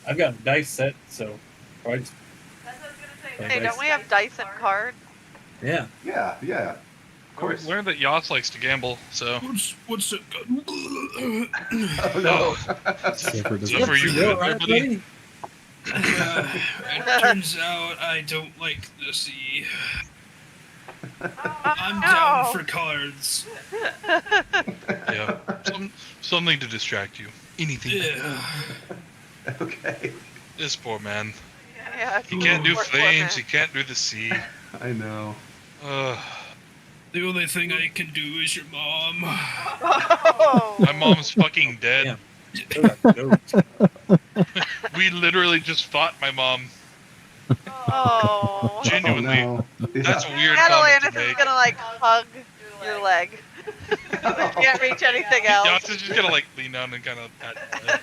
I've got a dice set, so right. Hey, don't we have dice and cards? Yeah. Yeah, of course. Learned that Yas likes to gamble, so. What's it? Oh no. Zephyr doesn't- Zephyr, you good there, buddy? It turns out I don't like the sea. I'm down for cards. Yeah. Something to distract you. Anything. Yeah. Okay. This poor man. Yeah, He can't do poor flames. man. He can't do the sea. I know. The only thing I can do is your mom. Oh. My mom's fucking dead. Yeah. We literally just fought my mom. Oh. Genuinely. Oh, no. That's a weird comment Catalandis to is make. gonna like hug your leg. You can't reach anything else. Yas is just gonna like lean down and kind of pat your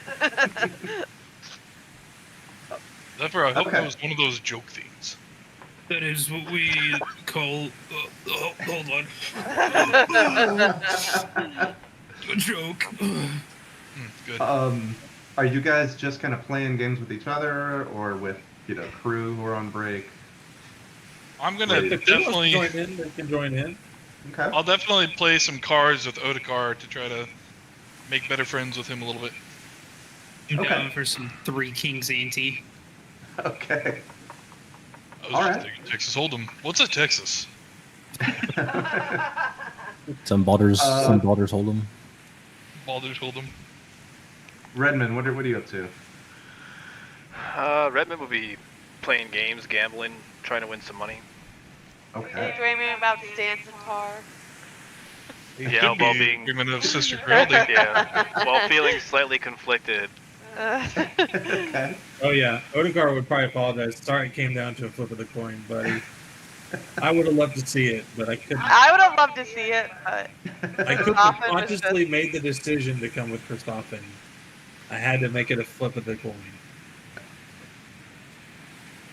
head. Zephyr, I hope Okay. that was one of those joke things. That is what we call. Hold on. A joke. Good. Are you guys just kind of playing games with each other, or with crew who are on break? I'm gonna Ready to- If they want to definitely. join in, they can join in. Okay. I'll definitely play some cards with Otakar to try to make better friends with him a little bit. I'm Okay. down for some Three Kings ante. Okay. I was All just right. thinking Texas Hold'em. What's a Texas? Some Baldur's Hold'em. Baldur's Hold'em. Redmond, what are you up to? Redmond will be playing games, gambling, trying to win some money. Okay. Dreaming about Stanzentar. Yeah, Could while be being agreement of Sister Geraldine. yeah, while feeling slightly conflicted. Okay. Oh yeah, Odegaard would probably apologize. Sorry, it came down to a flip of the coin, buddy. I would have loved to see it, but I couldn't. I would have loved to see it, but I couldn't have Christoffen was consciously just- made the decision to come with Christoffen. I had to make it a flip of the coin.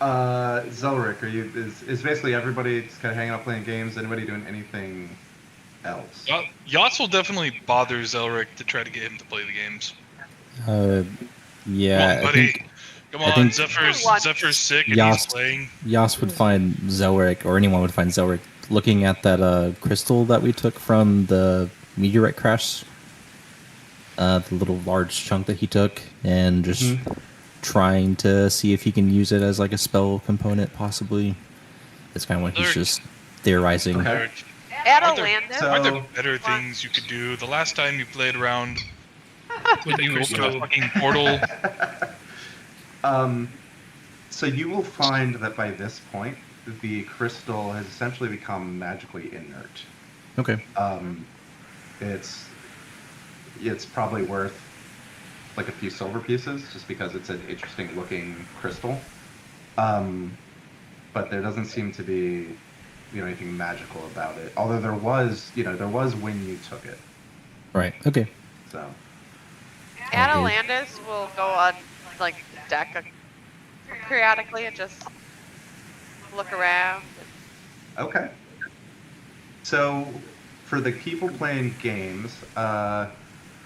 Zelric, is basically everybody just kind of hanging out playing games? Anybody doing anything else? Yas will definitely bother Zelric to try to get him to play the games. Yeah, Come on, I buddy. think Come I on, think- Zephyr's sick and Yas- he's playing. Yas would find Zelric, or anyone would find Zelric, looking at that crystal that we took from the meteorite crash. The little large chunk that he took, and just trying to see if he can use it as like a spell component, possibly. It's kind of like he's There- just theorizing. Okay. Are Atalantis. So- are there better things you could do? The last time you played around, With the you opened a crystal. fucking portal. So you will find that by this point, the crystal has essentially become magically inert. Okay. It's probably worth like a few silver pieces, just because it's an interesting looking crystal. But there doesn't seem to be, anything magical about it. Although there was when you took it. Right. Okay. So Atalantis will go on like deck periodically and just look around. okay. So for the people playing games,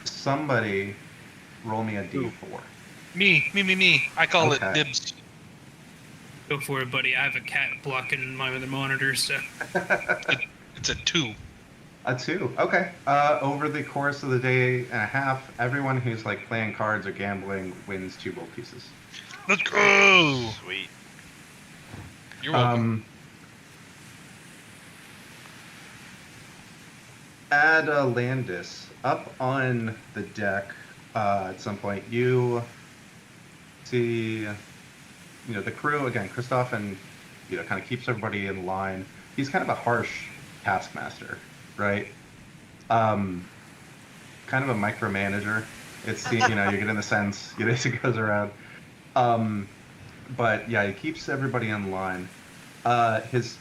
somebody roll me a d4. Me. I call Okay. it dibs. Go for it, buddy. I have a cat blocking my other monitor, so. It's a 2. A 2. Okay. Over the course of the day and a half, everyone who's like playing cards or gambling wins 2 gold pieces. Let's go. Sweet. You're welcome. Adalandis, up on the deck, at some point, you see, the crew again. Christoffen, kind of keeps everybody in line. He's kind of a harsh taskmaster, right? Kind of a micromanager. It's you're getting the sense, as it goes around. But yeah, he keeps everybody in line. His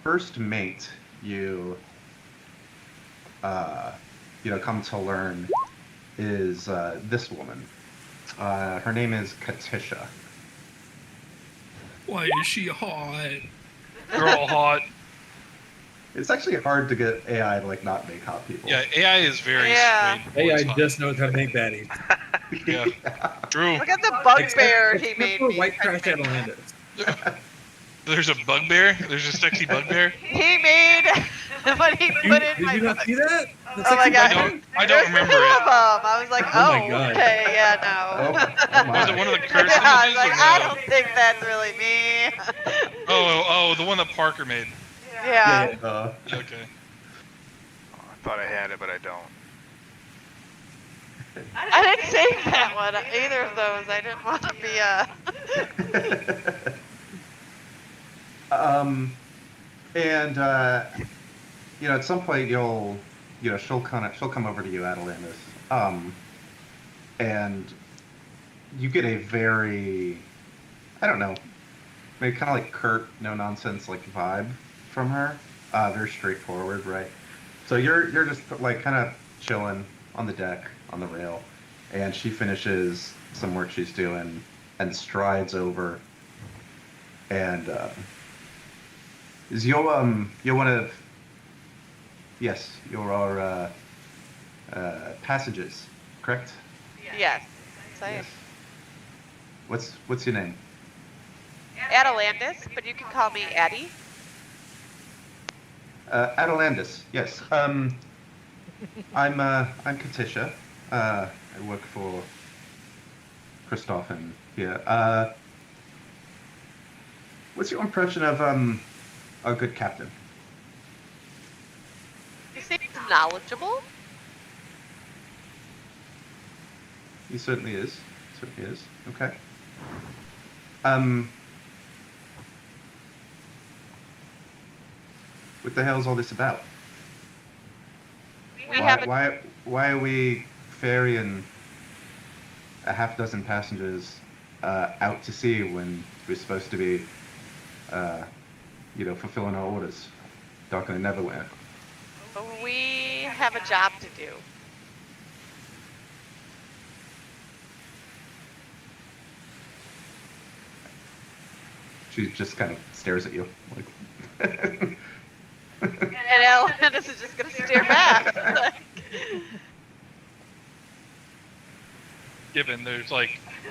first mate, you come to learn, is this woman. Her name is Katisha. Why is she hot? They're all hot. It's actually hard to get AI to not make hot people. Yeah, AI is very Yeah. straight. Hey, I towards hot. just knows how to make baddies. Yeah. True. Look at the bugbear he made for me. white trash Atalantis. There's a bugbear. There's a sexy bugbear. He made what he put in Did my you not book. see that? The Oh my sexy god. bugbear? I don't There's remember two it. of them. I was like, Oh oh, my God. okay, yeah, Oh, no. oh my. Was it one of the curse Yeah, I was images like, or I no? don't think that's really me. Oh, the one that Parker made. Yeah. Okay. I thought I had it, but I don't. I didn't save that one, either of those. I didn't want to be And at some point she'll come over to you, Atalantis. And you get a very, I don't know, maybe kind of curt, no nonsense vibe from her. Very straightforward, right? So you're just kind of chilling on the deck on the rail, and she finishes some work she's doing and strides over. And is you're one of, yes, you're our passengers, correct? yes. Say Yes. What's your name? Atalantis, but you can call me Addie. Atalantis, yes. I'm Katisha. I work for Christoph and here. What's your impression of our good captain? He seems knowledgeable. He certainly is. Certainly is. Okay. What the hell is all this about? We have a Why are we ferrying a half dozen passengers out to sea when we're supposed to be, fulfilling our orders, docking in Neverland? we have a job to do. She just kind of stares at you. And Atalantis is just gonna stare back. Given there's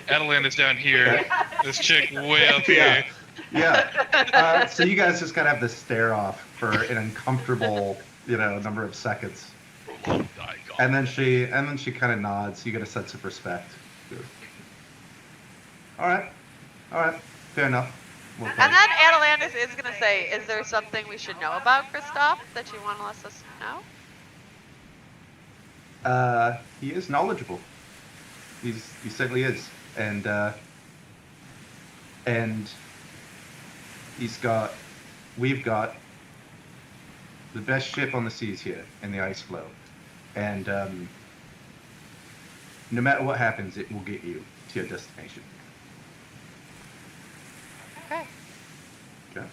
Atalantis down here, this chick way up here. Yeah. So you guys just kind of have this stare off for an uncomfortable, number of seconds, and then she kind of nods. You get a sense of respect. All right, fair enough. Well And then Atalantis is gonna say, "Is there something we should know about Christoph that you want to let us know?" He is knowledgeable. He certainly is, and we've got the best ship on the seas here in the ice floe, and no matter what happens, it will get you to your destination. Okay. Okay.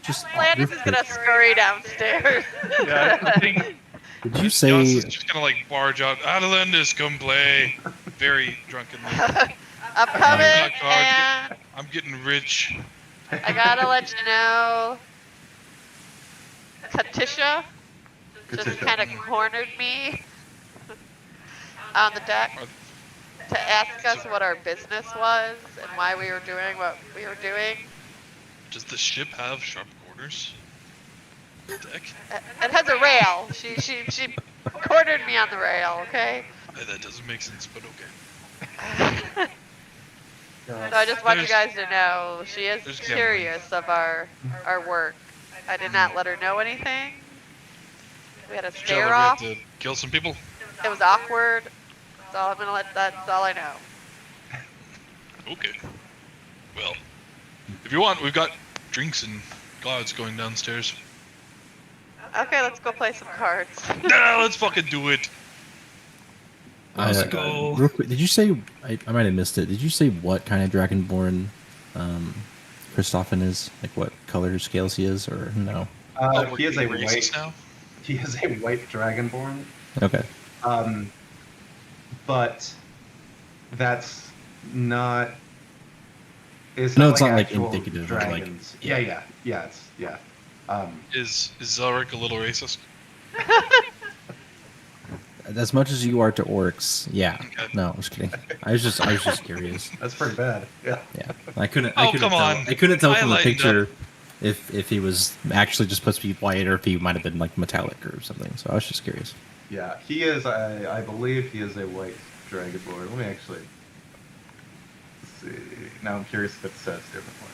Just Atalantis is gonna scurry downstairs. Yeah, I think did you say Joss is just gonna barge out. Atalantis, come play. Very drunkenly. I'm coming, Oh my God. and I'm getting rich. I gotta let you know, Katisha just Katisha. kind of cornered me on the deck to ask us what our business was and why we were doing what we were doing. Does the ship have sharp corners? Deck? It has a rail. She cornered me on the rail. Okay. That doesn't make sense, but okay. So I just want you There's- guys to know she is there's curious of our work. I did not let her know anything. We had a Tell her stare we off. have to kill some people. It was awkward. That's all I'm gonna let. That's all I know. Okay. Well, if you want, we've got drinks and gods going downstairs. Okay, let's go play some cards. Nah, let's fucking do it. Let's go. Real quick, did you say I might have missed it? Did you say what kind of dragonborn Christoffin is? Like what color scales he is, or no? Oh, we're He is a getting white. racist now. He is a white dragonborn. Okay. But that's not. It's No, not it's like not like actual indicative of, like- dragons. Yeah, it's yeah. Is Zelric a little racist? As much as you are to orcs, yeah. Okay. No, I'm just kidding. I was just curious. That's pretty bad. Yeah. Yeah, I couldn't. Oh, I couldn't come tell. on. I couldn't tell I from the lightened picture if he was actually just supposed to be white or if he might have been like metallic or something. So I was just curious. Yeah, he is. I believe he is a white dragonborn. Let me actually see. Now I'm curious if it says differently.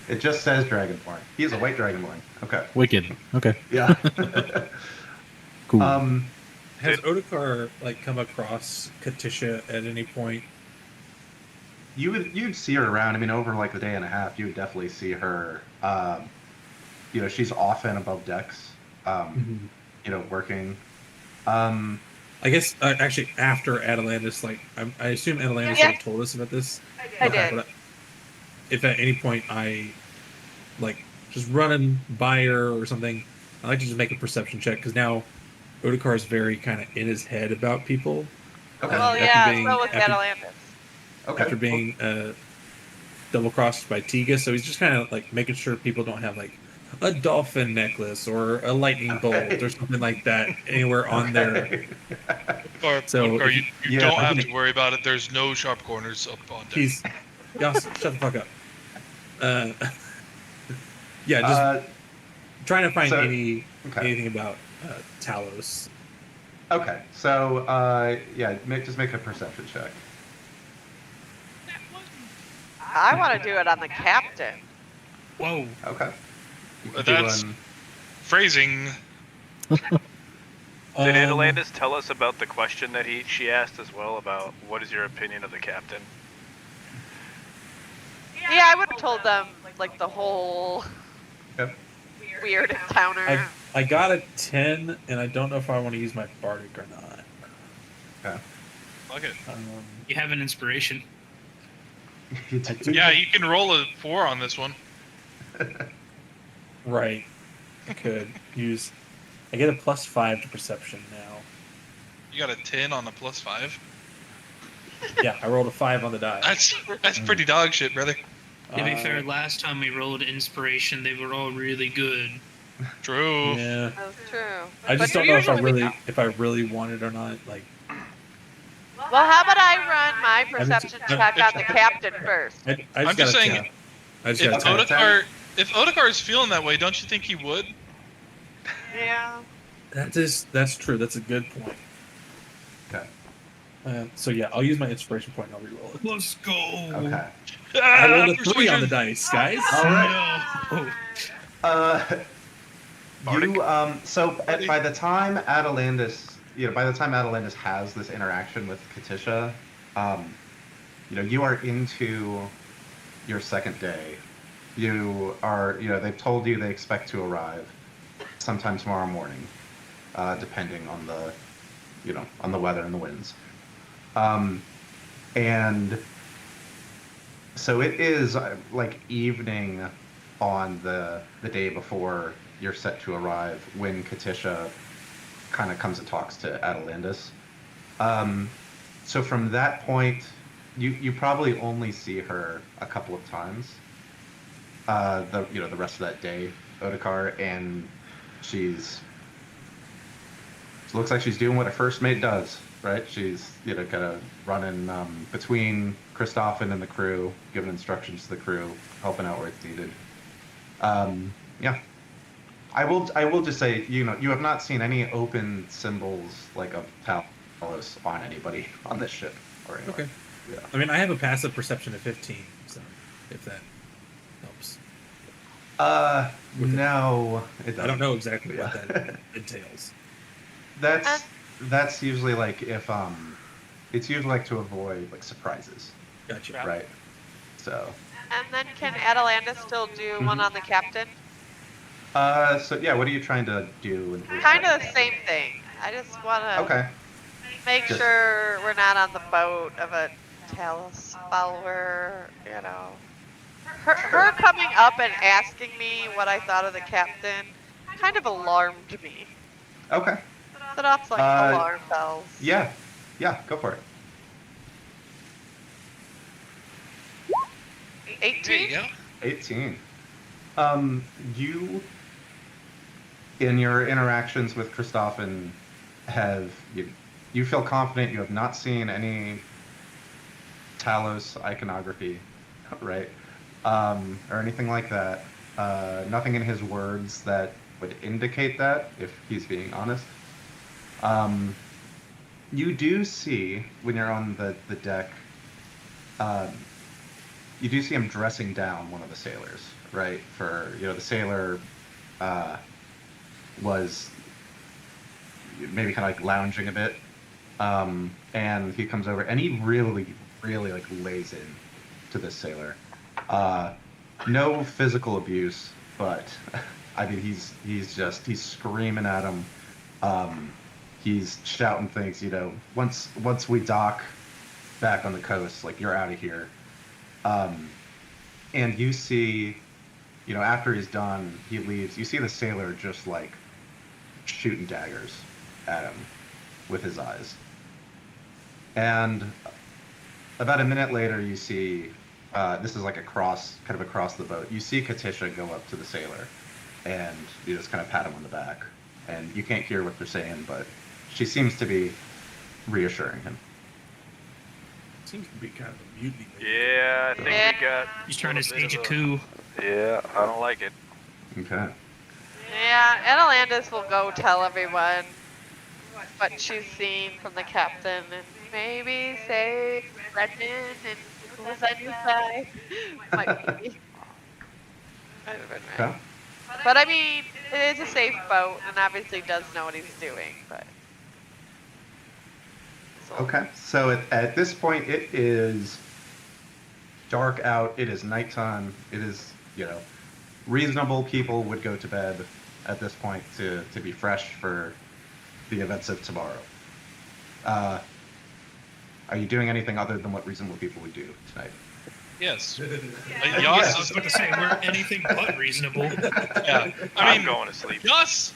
It just says dragonborn. He is a white dragonborn. Okay. Wicked. Okay. Yeah. Cool. Has Otakar like come across Katisha at any point? You'd see her around. I mean, over like the day and a half, you would definitely see her. She's often above decks. Working. I guess actually after Atalantis, like I assume Atalantis Yeah. would have told us about this. I did. But if at any point I like just running by her or something, I like to just make a perception check because now Otakar is very kind of in his head about people. Okay. Well, after yeah, being- so was after- Atalantis. Okay. After being double crossed by Tiga, so he's just kind of like making sure people don't have like a dolphin necklace or a lightning bolt or something like that anywhere on there. Or, So, or you yeah, don't I have think- to worry about it. There's no sharp corners up on deck. He's Yas, shut the fuck up. Yeah, just trying to find okay. anything about Talos. Okay, so just make a perception check. I want to do it on the captain. Whoa. Okay. You can That's- do Phrasing. Did Um, Atalantis tell us about the question that she asked as well about what is your opinion of the captain? Yeah, I would have told them like the whole Yep. weird encounter. I got a 10, and I don't know if I want to use my bardic or not. Okay. Fuck it. You have an inspiration. You I do- do- Yeah, you can roll a 4 on this one. Right. I could use. I get a +5 to perception now. You got a 10 on a +5. Yeah, I rolled a 5 on the die. That's pretty dog shit, brother. To be fair, last time we rolled inspiration, they were all really good. True. Yeah, That's true. I just But don't know if I usually we really want it or not. Like, Well, how about I run my perception I'm- check on the captain first? I just I'm got just a saying, 10. I just If got a 10. Otakar is feeling that way, don't you think he would? Yeah. That's true. That's a good point. Okay. So yeah, I'll use my inspiration point and I'll reroll it. Let's go. Okay. I rolled a 3 persuasion. on the dice, guys. All right. No. By the time Atalantis has this interaction with Katisha, you are into your second day. You are, they've told you they expect to arrive sometime tomorrow morning, depending on the weather and the winds. And so it is like evening on the day before you're set to arrive when Katisha kind of comes and talks to Atalantis. So from that point, you probably only see her a couple of times. The rest of that day, Otakar, and she looks like she's doing what a first mate does, right? She's kind of running between Christoffin and the crew, giving instructions to the crew, helping out where it's needed. Yeah. I will just say, you have not seen any open symbols like of Talos on anybody on this ship or anywhere. Okay. Yeah. I mean, I have a passive perception of 15, so if that helps. No, it doesn't. I don't know exactly what Yeah. that entails. That's usually like if it's usually like to avoid like surprises, Gotcha. right? So And then can Atalantis still do one on the captain? So yeah, what are you trying to do? Kind of the same thing. I just want to Okay. make Just- sure we're not on the boat of a Talos follower, Her coming up and asking me what I thought of the captain kind of alarmed me. Okay. Set off like alarm bells. Yeah. Yeah, go for it. 18? There you go. 18. You, in your interactions with Christoffen, you feel confident you have not seen any Talos iconography, right? Or anything like that. Nothing in his words that would indicate that, if he's being honest. You do see, when you're on the deck, you do see him dressing down one of the sailors, right? The sailor was maybe kind of like lounging a bit, and he comes over and he really, really like lays in to this sailor. No physical abuse, but I mean he's screaming at him. He's shouting things, once we dock back on the coast, like, you're out of here. And you see, after he's done, he leaves. You see the sailor just like shooting daggers at him with his eyes. And about a minute later, you see, this is like across the boat. You see Katisha go up to the sailor, and you just kind of pat him on the back. And you can't hear what they're saying, but she seems to be reassuring him. Seems to be kind of a mutiny. Yeah, I think we got. He's trying to little bit stage a of coup. Yeah, I don't like it. Okay. Yeah, Atalantis will go tell everyone what she's seen from the captain and maybe say Redmond and who was on your side. Might be. Might have been right. Okay. But I mean, it is a safe boat and obviously does know what he's doing, but. Okay, so at this point, it is dark out. It is nighttime. It is, reasonable people would go to bed at this point to be fresh for the events of tomorrow. Are you doing anything other than what reasonable people would do tonight? Yes. I Yas was is, about to say we're anything but reasonable. yeah. I'm going to sleep. Yas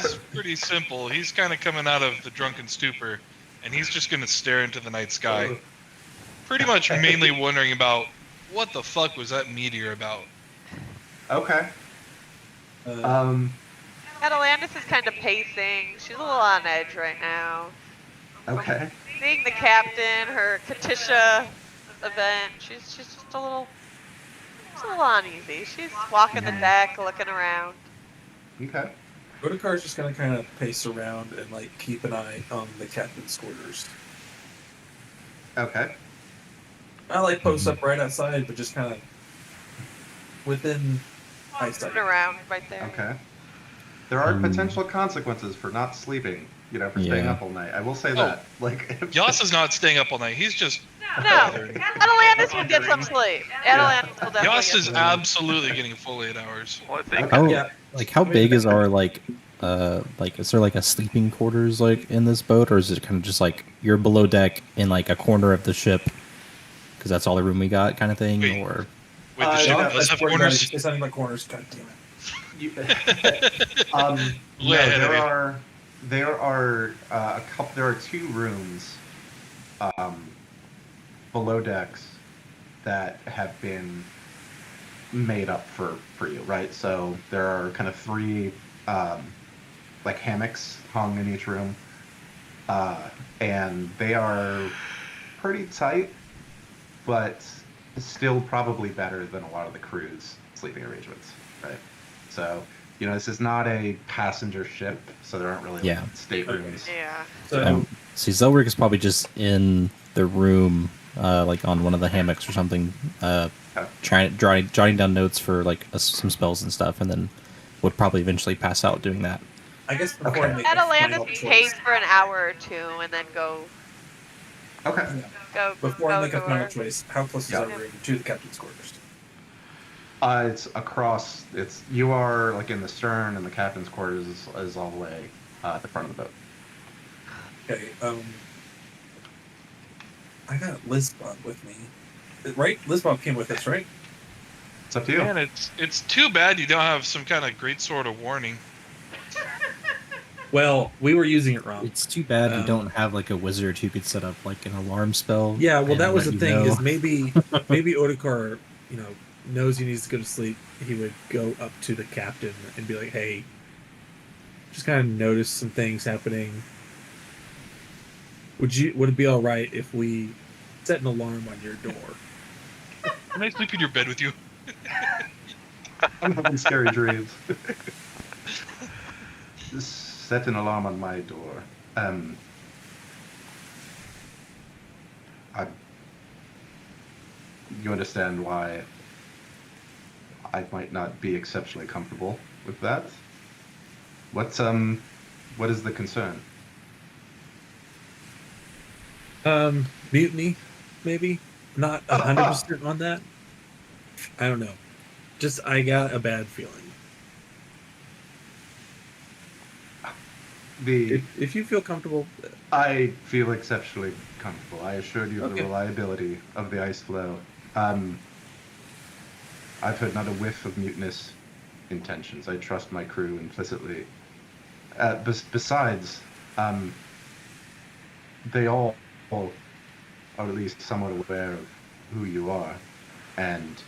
is pretty simple. He's kind of coming out of the drunken stupor, and he's just going to stare into the night sky. Pretty much mainly wondering about what the fuck was that meteor about. Okay. Atalantis is kind of pacing. She's a little on edge right now. Okay. Seeing the captain, her Katisha event, she's just a little uneasy. She's walking the deck, looking around. Okay. Odakar's just gonna kind of pace around and like keep an eye on the captain's quarters. Okay. I like post up right outside, but just kind of within eyesight. Looking around right there. Okay. There are potential consequences for not sleeping, for staying up all night. I will say that. Yas is not staying up all night. He's just. No, Atalantis will get some sleep. Atalantis will definitely Yas get is some absolutely getting full 8 hours. Well, I think How big is our is there like a sleeping quarters like in this boat, or is it kind of just like you're below deck in like a corner of the ship because that's all the room we got kind of thing? Wait. Or Wait, the ship does have corners? It's nothing but corners. God damn it. No, there are a couple. There are 2 rooms below decks that have been made up for you, right? So there are kind of 3 like hammocks hung in each room, and they are pretty tight, but still probably better than a lot of the crew's sleeping arrangements, right? So, this is not a passenger ship, so there aren't really staterooms. Yeah. So see, Zelric is probably just in the room, like on one of the hammocks or something, jotting down notes for like some spells and stuff, and then would probably eventually pass out doing that. I guess before I make a Atalantis final pays choice, for an hour or 2 and then go. Okay. Go. before I make a go final to choice, how close is our room to the captain's quarters? It's across. You are like in the stern, and the captain's quarters is all the way at the front of the boat. Okay. I got Lisbon with me, right? Lisbon came with us, right? It's up to you. Man, it's too bad you don't have some kind of great sword of warning. Well, we were using it wrong. It's too bad you don't have like a wizard who could set up like an alarm spell. Yeah, well, and that was let the you thing. know. Is maybe Otakar, knows he needs to go to sleep. He would go up to the captain and be like, "Hey, just kind of notice some things happening. Would it be all right if we set an alarm on your door?" Can I sleep in your bed with you? I'm having scary dreams. Just set an alarm on my door. You understand why I might not be exceptionally comfortable with that? What is the concern? Mutiny, maybe. Not 100% on that. I don't know. Just I got a bad feeling. If you feel comfortable, I feel exceptionally comfortable. I assured you of Okay. the reliability of the ice flow. I've heard not a whiff of mutinous intentions. I trust my crew implicitly. Besides, they all are at least somewhat aware of who you are, and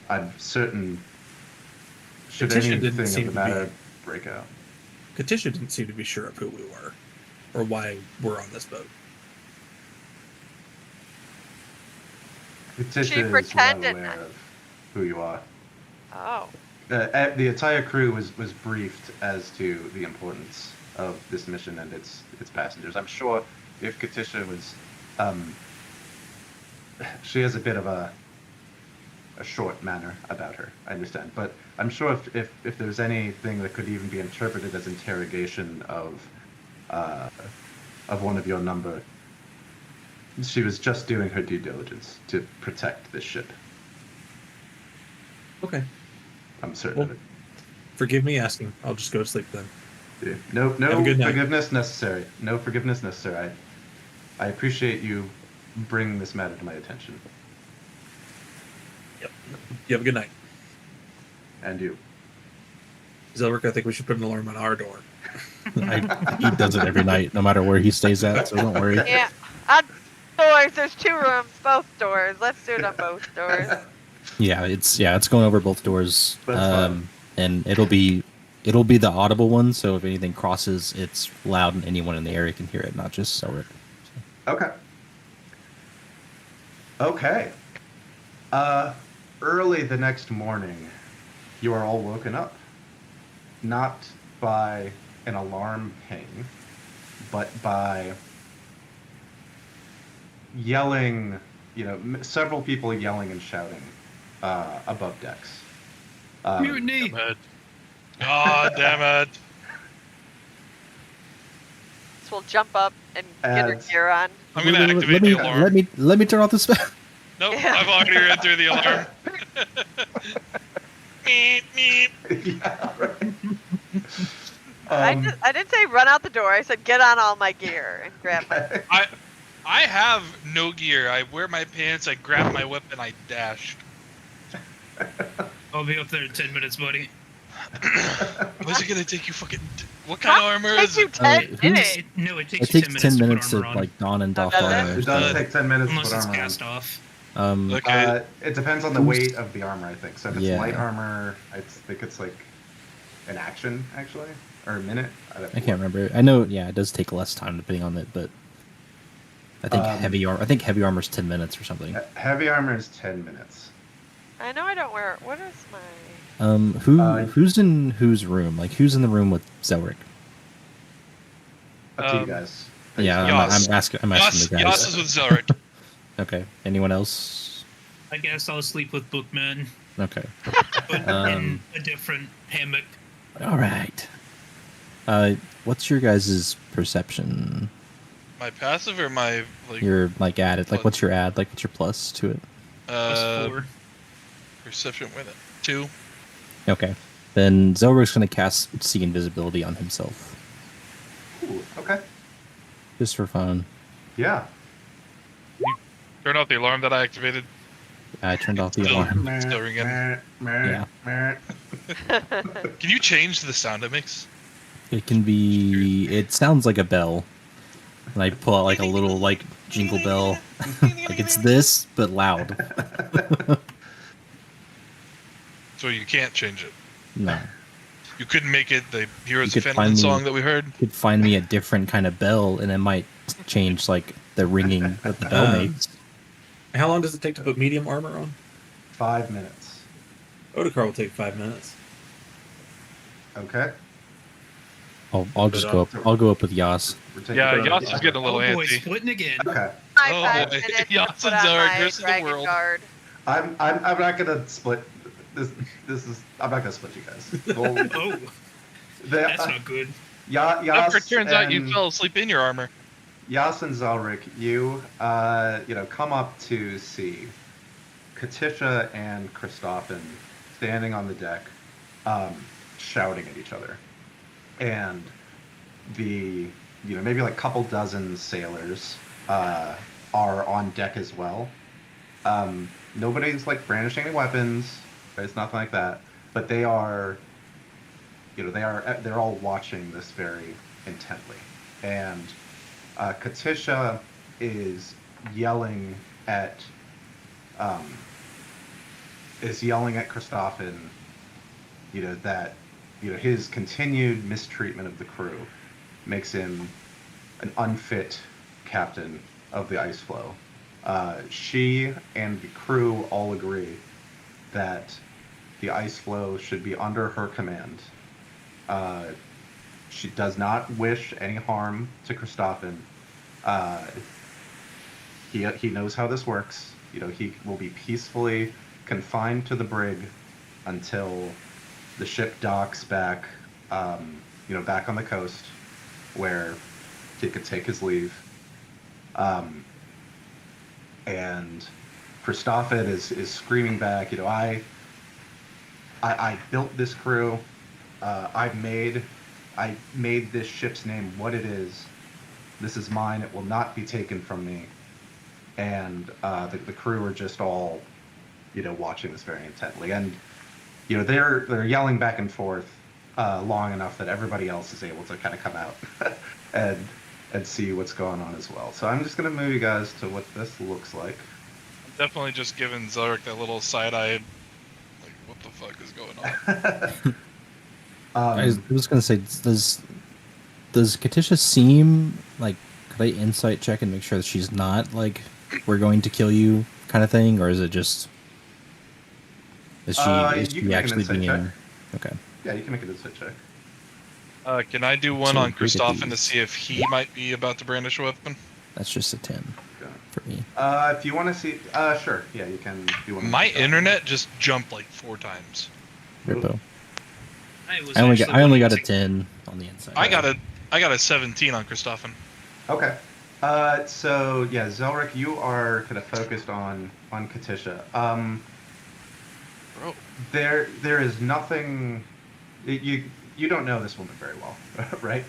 I'm certain should Katisha didn't anything seem of the to be- matter break out. Katisha didn't seem to be sure of who we were or why we're on this boat. Katisha She is well pretended aware not- of who you are. Oh. The entire crew was briefed as to the importance of this mission and its passengers. I'm sure if Katisha was, she has a bit of a short manner about her. I understand, but I'm sure if there's anything that could even be interpreted as interrogation of one of your number, she was just doing her due diligence to protect this ship. Okay. I'm certain of Well, it. forgive me asking. I'll just go to sleep then. Yeah. No Have a good night. forgiveness necessary. No forgiveness necessary. I appreciate you bringing this matter to my attention. Yep. You have a good night. And you. Zelric, I think we should put an alarm on our door. He does it every night, no matter where he stays at. So don't worry. Yeah. On doors, there's 2 rooms, both doors. Let's do it on both doors. Yeah, it's going over both doors. That's fine. And it'll be the audible one. So if anything crosses, it's loud and anyone in the area can hear it, not just Selric. Okay. Okay. Early the next morning, you are all woken up. Not by an alarm ping, but by yelling, several people yelling and shouting above decks. Mutiny! Damn it. God damn it. So we'll jump up and get her As- gear on. I'm gonna activate the alarm. Let me turn off the spell. Nope, Yeah. I've already read through the alarm. Meep, meep. Yeah, right. I didn't say run out the door. I said get on all my gear and grab my. I have no gear. I wear my pants, I grab my weapon, I dash. I'll be up there in 10 minutes, buddy. What's it gonna take you fucking... What kind of armor Take is you it? 10 minutes. No, it It takes you takes 10 10 minutes minutes to to put armor on. like don and doff Does it? armor. It does take 10 minutes to Unless put it's armor cast off. Okay. It depends on the weight of the armor, I think. So if it's Yeah. light armor, I think it's like an action, actually, or a minute. I can't remember. I know, yeah, it does take less time depending on it, but I think heavy armor's 10 minutes or something. Heavy armor is 10 minutes. I know I don't wear. What is my? Who's in whose room? Like who's in the room with Zelric? Up to you guys. Yeah, Yas. I'm asking Yas, the Yas guys. is with Zelric. Okay. Anyone else? I guess I'll sleep with Bookman, Okay. but in a different hammock. All right. What's your guys' perception? My passive or my like? Your like added, like what's your add? Like what's your plus to it? Plus 4. proficient with it. 2. Okay. Then Zelric's going to cast See Invisibility on himself. Ooh, okay. Just for fun. Yeah. Turn off the alarm that I activated. I turned off the Still- alarm. Still ringing. Yeah. Can you change the sound it makes? It can be... It sounds like a bell. And I pull out like a little like jingle bell. Like it's this, but loud. So you can't change it. No. You couldn't make it the Heroes You of could Phandalin find me- song that we heard. You could find me a different kind of bell, and it might change like the ringing that the bell makes. How long does it take to put medium armor on? 5 minutes. Otakar will take 5 minutes. Okay. I'll just go up. I'll go up with Yas. We're taking Yeah, turns. Yas is getting a little Oh boy, antsy. splitting again. Okay. My Oh, 5 boy. minutes to Yas put and on Zarek my versus the dragon world. guard. I'm not gonna split this is I'm not gonna split you guys. Well, Oh, the, that's not good. Yas After it turns out you and- fell asleep in your armor. Yas and Zelric, you come up to see Katisha and Christoffen standing on the deck, shouting at each other, and the maybe like couple dozen sailors are on deck as well. Nobody's like brandishing any weapons. There's nothing like that, but they are, they're all watching this very intently, and Katisha is yelling at Christoffen, that his continued mistreatment of the crew makes him an unfit captain of the ice flow. She and the crew all agree that the ice flow should be under her command. She does not wish any harm to Christoffen. He knows how this works. He will be peacefully confined to the brig until the ship docks back, back on the coast, where he could take his leave. And Christoffen is screaming back, I built this crew. I made this ship's name what it is. This is mine. It will not be taken from me. And the crew are just all, watching this very intently. And they're yelling back and forth long enough that everybody else is able to kind of come out and see what's going on as well. So I'm just gonna move you guys to what this looks like. Definitely just giving Zarek that little side-eyed, like, what the fuck is going on? I was gonna say, does Katisha seem like? Could I insight check and make sure that she's not like we're going to kill you kind of thing, or is it just? Is You she can make an actually insight being? check. Okay. Yeah, you can make an insight check. Can I do one So on we get Christoffen to these. see if he might be about to brandish a weapon? That's just a 10 Okay. for me. If you want to see, sure, yeah, you can do one. My internet just jumped like 4 times. Rippo. was I only got actually a 10 on the inside. I got a 17 on Christoffen. Okay. So yeah, Zelric, you are kind of focused on Katisha. Bro. There is nothing. You don't know this woman very well, right?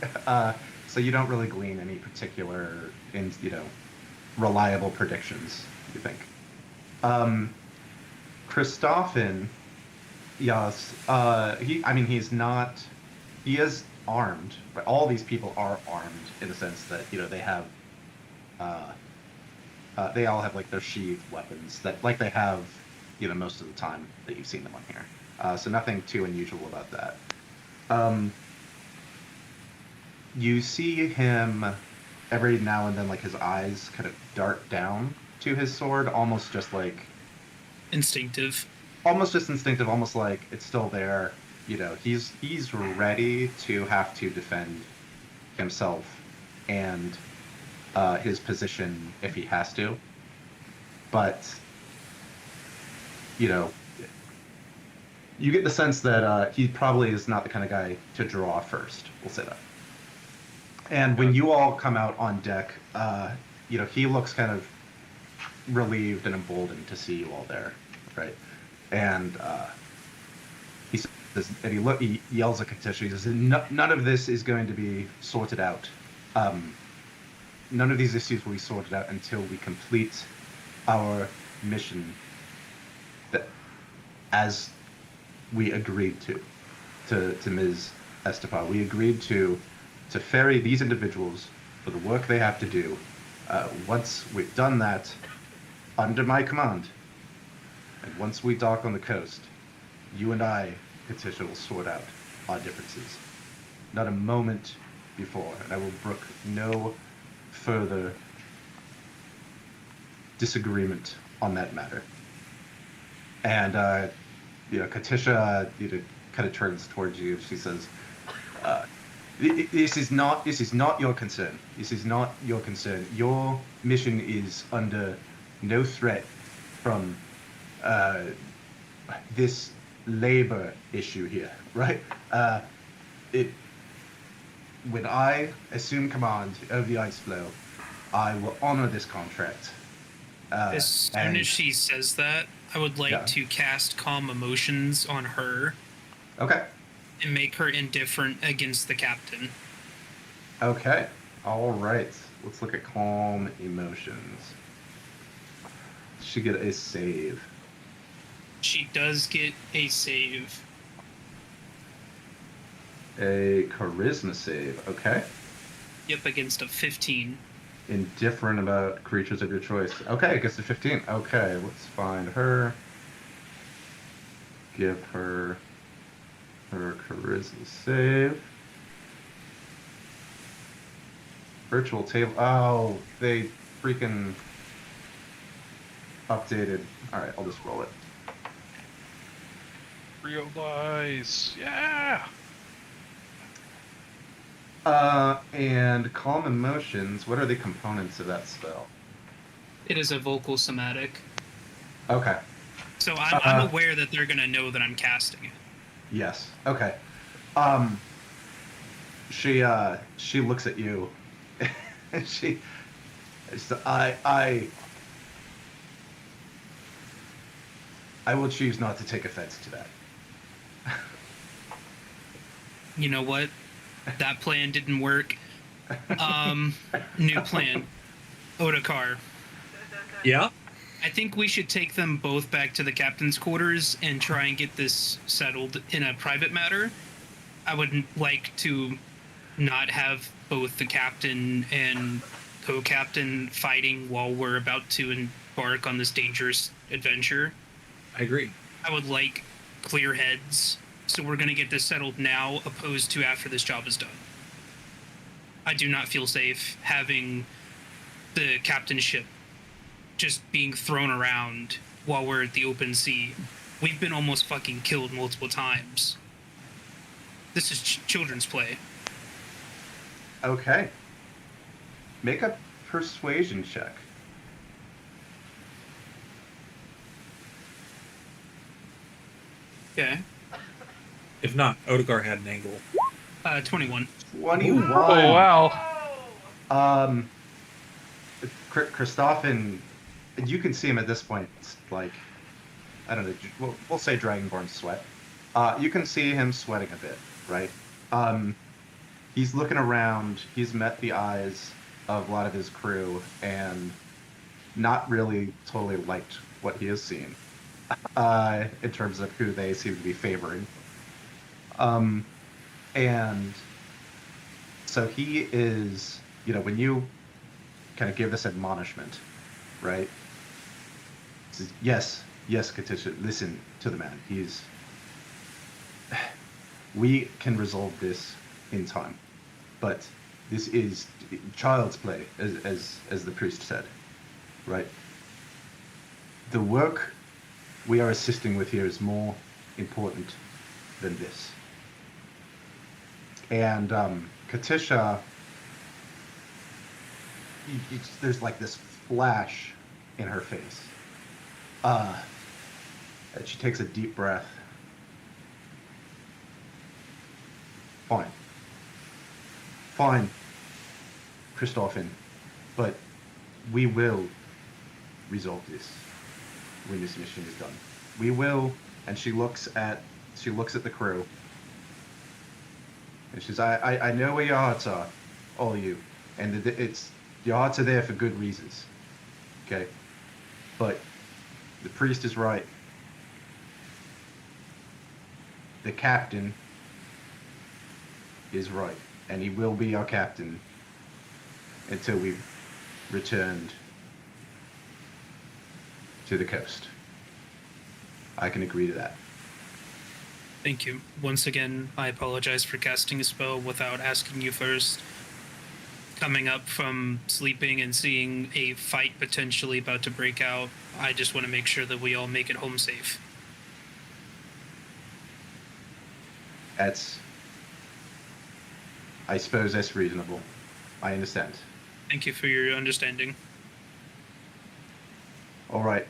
So you don't really glean any particular, reliable predictions. You think? Christoffen, yes. He's not. He is armed, but all these people are armed in the sense that they have. They all have like their sheathed weapons that like they have, most of the time that you've seen them on here. So nothing too unusual about that. You see him every now and then, like his eyes kind of dart down to his sword, almost just instinctive. almost like it's still there. He's ready to have to defend himself and his position if he has to. But you get the sense that he probably is not the kind of guy to draw first. We'll say that. And when you all come out on deck, he looks kind of relieved and emboldened to see you all there, right? And he says, and he yells at Katisha. He says, "None of this is going to be sorted out. None of these issues will be sorted out until we complete our mission that, as we agreed to Ms. Estepar. We agreed to ferry these individuals for the work they have to do. Once we've done that, under my command, and once we dock on the coast, you and I, Katisha, will sort out our differences. Not a moment before, and I will brook no further disagreement on that matter." And Katisha, kind of turns towards you. She says, "This is not your concern. This is not your concern. Your mission is under no threat from this labor issue here, right? When I assume command of the ice flow, I will honor this contract." As soon as she says that, I would like to cast Calm Emotions on her. Okay. And make her indifferent against the captain. Okay. All right. Let's look at Calm Emotions. Does she get a save? She does get a save. A charisma save. Okay. Yep, against a 15. Indifferent about creatures of your choice. Okay, it gets to 15. Okay, let's find her. Give her charisma save. Virtual table. Oh, they freaking updated. All right, I'll just roll it. Real dice. Yeah. And Calm Emotions, what are the components of that spell? It is a vocal somatic. Okay. So I'm aware that they're going to know that I'm casting it. Yes. Okay. She looks at you. And I will choose not to take offense to that. You know what? That plan didn't work. New plan. Otakar. Yeah? I think we should take them both back to the captain's quarters and try and get this settled in a private matter. I would like to not have both the captain and co-captain fighting while we're about to embark on this dangerous adventure. I agree. I would like clear heads, so we're going to get this settled now, opposed to after this job is done. I do not feel safe having the captainship just being thrown around while we're at the open sea. We've been almost fucking killed multiple times. This is children's play. Okay. Make a persuasion check. Okay. If not, Odegar had an angle. 21. 21. Oh, wow. Christophin, you can see him at this point, like, I don't know, we'll say Dragonborn sweat. You can see him sweating a bit, right? He's looking around, he's met the eyes of a lot of his crew, and not really totally liked what he has seen, in terms of who they seem to be favoring. And so he is, when you kind of give this admonishment, right? Says, yes, Katisha, listen to the man. We can resolve this in time, but this is child's play, as the priest said, right? The work we are assisting with here is more important than this. And Katisha, there's like this flash in her face. And she takes a deep breath. Fine, Christophin, but we will resolve this when this mission is done. We will. And she looks at the crew. And she's, I know where your hearts are, all of you, and your hearts are there for good reasons. Okay, but the priest is right. The captain is right, and he will be our captain until we've returned to the coast. I can agree to that. Thank you. Once again, I apologize for casting a spell without asking you first. Coming up from sleeping and seeing a fight potentially about to break out, I just want to make sure that we all make it home safe. I suppose that's reasonable. I understand. Thank you for your understanding. All right.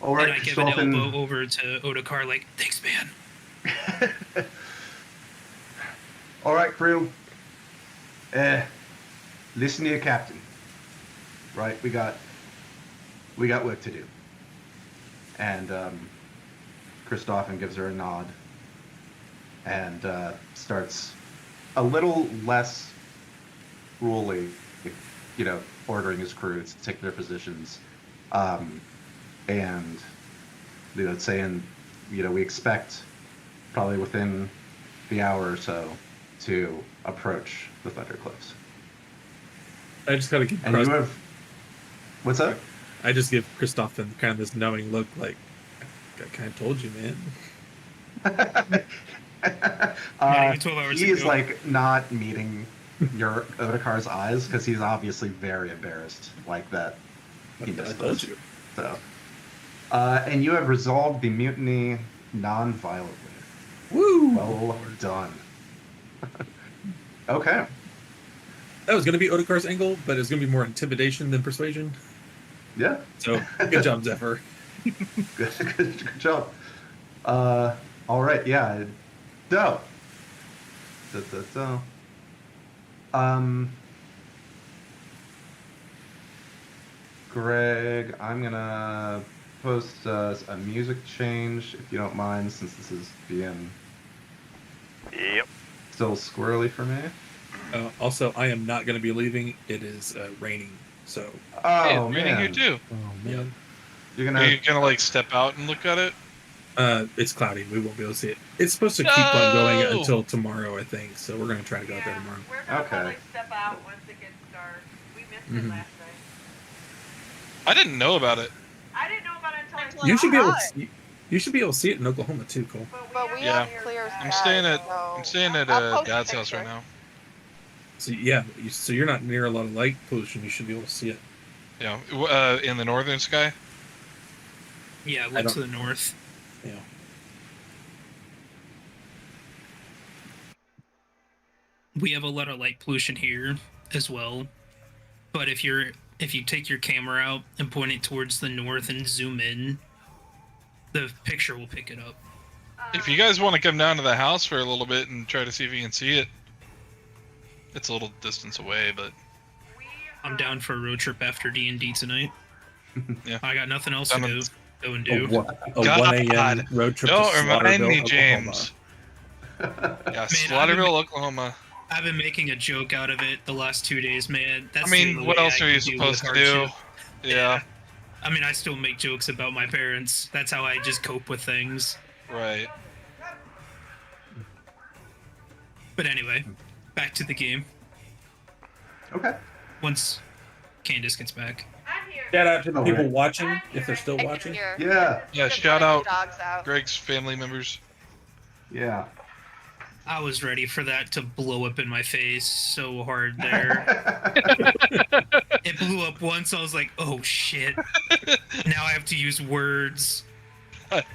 All And right, I give an Christophin. elbow over to Otakar like, thanks, man. All right, crew. Listen to your captain. Right, we got work to do. And Christophin gives her a nod and starts a little less rulely, ordering his crew to take their positions. And saying, we expect probably within the hour or so to approach the Thundercliffs. I just gotta give And you have... What's up? I just give Christophin kind of this knowing look, like, I kind of told you, man. Even 12 hours he is ago. like not meeting your Otakar's eyes because he's obviously very embarrassed like that. He I missed told those. you. So, and you have resolved the mutiny non-violently. Woo! Well done. Okay. That was going to be Otakar's angle, but it's going to be more intimidation than persuasion. Yeah. So, good job, Zephyr. good job. All right. Yeah. So. Greg, I'm gonna post a music change if you don't mind, since this is being still squirrely for me. Also, I am not going to be leaving. It is raining, so... Hey, Oh, it's man. raining here too. Oh man. You're Are you gonna like step out and look at it? It's cloudy. We won't be able to see it. It's supposed to keep on going No! until tomorrow, I think, so we're going to try to go out there tomorrow. We're gonna Okay. probably step out once it gets dark. We missed Mhm. it last night. I didn't know about it. I didn't know about it until I You should be able saw to see, you should be able to see it in Oklahoma too, Cole. But we Yeah. have clear skies. I'm staying at I'll post Dad's a house right picture. now. So yeah, so you're not near a lot of light pollution. You should be able to see it. Yeah, in the northern sky. Yeah, I look don't- to the north. Yeah. We have a lot of light pollution here as well. But if you take your camera out and point it towards the north and zoom in, the picture will pick it up. If you guys want to come down to the house for a little bit and try to see if you can see it, it's a little distance away, but I'm down for a road trip after D&D tonight. Yeah. I got nothing else to Done go and A, do. a God, 1 a.m. road trip don't to remind Slaughterville, me, Oklahoma. James. Yeah, Slaughterville, Oklahoma. I've been making a joke out of it the last 2 days, man. That's I the mean, only what way else I are can you deal with supposed to do? hardship. Yeah, I mean, I still make jokes about my parents. That's how I just cope with things. right. But anyway, back to the game. Okay. Once Candace gets back. I'm here. Shout out to the Oh, people right. watching, if they're still I can watching. hear. Yeah. Yeah, Just shout letting out the dogs out. Greg's family members. Yeah. I was ready for that to blow up in my face so hard there. It blew up once. I was like, oh shit. Now I have to use words.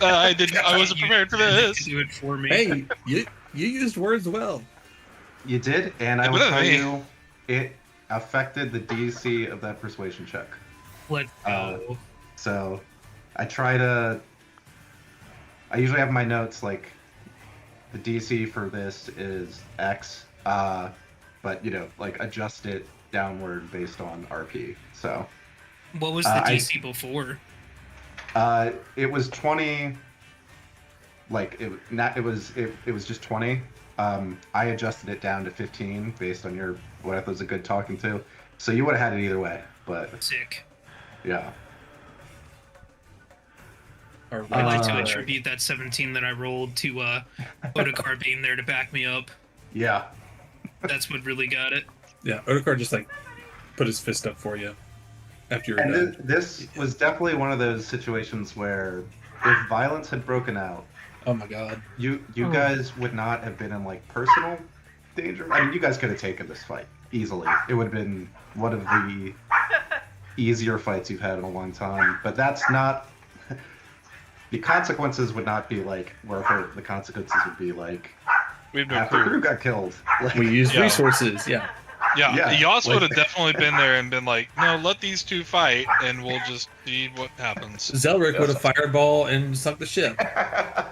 I didn't. I wasn't prepared for this. To do it for me. Hey, you used words well. You did, and I Yeah, will but tell me. you, it affected the DC of that persuasion check. Let's go. So, I usually have my notes like, the DC for this is X, but like adjust it downward based on RP. So, What was the I- DC before? It was 20. Like it was just 20. I adjusted it down to 15 based on your what I thought was a good talking to. So you would have had it either way, but Sick. yeah. I'd like to attribute that 17 that I rolled to Otakar being there to back me up. Yeah. That's what really got it. Yeah, Otakar just like put his fist up for you after you're And done. this was definitely one of those situations where if violence had broken out, Oh my god. you guys would not have been in like personal danger. I mean, you guys could have taken this fight easily. It would have been one of the easier fights you've had in a long time. But that's not. The consequences would not be like where the consequences would be like We have no half the clue. crew got killed. Like, We used Yeah. resources, yeah. Yeah, Yeah, Yas like- would have definitely been there and been like, no, let these two fight, and we'll just see what happens. Zelric would have fireball and sunk the ship.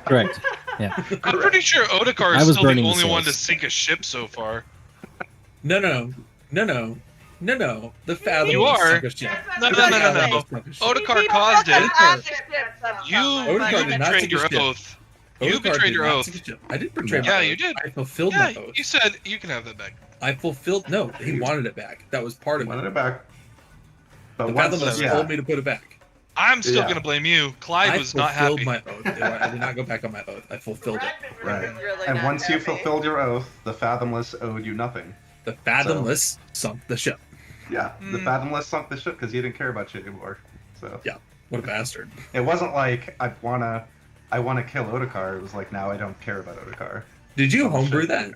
Correct. Yeah. I'm pretty sure Otakar I is was still the burning the only one to sails. sink a ship so far. No. The Fathom You are. sunk a ship. No. Otakar Otakar caused it. You Otakar did not betrayed sink your a ship. oath. You betrayed your oath. I didn't betray my Yeah, oath. you did. I fulfilled Yeah, my oath. you said you can have that back. I fulfilled. No, he wanted it back. That was part of wanted it. it back. But The once, Fathomless yeah, told me to put it back. I'm still Yeah. gonna blame you. Clyde I was not fulfilled happy. my oath. I did not go back on my oath. I fulfilled it. right. Really And not once you happy. fulfilled your oath, the Fathomless owed you nothing. The Fathomless sunk the ship. Yeah, the Hmm. Fathomless sunk the ship because he didn't care about you anymore. So What a bastard. it wasn't like I wanna kill Otakar. It was like now I don't care about Otakar. Did you Oh, homebrew shit. that?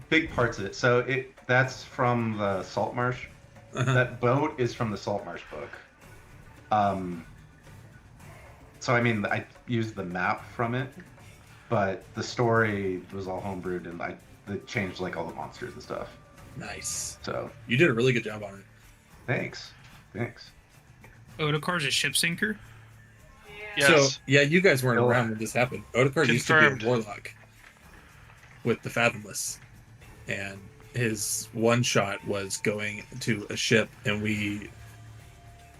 Big parts of it. So that's from the Salt Marsh. Uh-huh. That boat is from the Salt Marsh book. So I mean, I used the map from it, but the story was all homebrewed, and they changed like all the monsters and stuff. Nice. So You did a really good job on it. thanks. Otakar's a ship sinker. Yes. So, yeah, you guys weren't Oh. around when this happened. Otakar used to Confirmed. be a warlock with the Fathomless. And his one shot was going to a ship, and we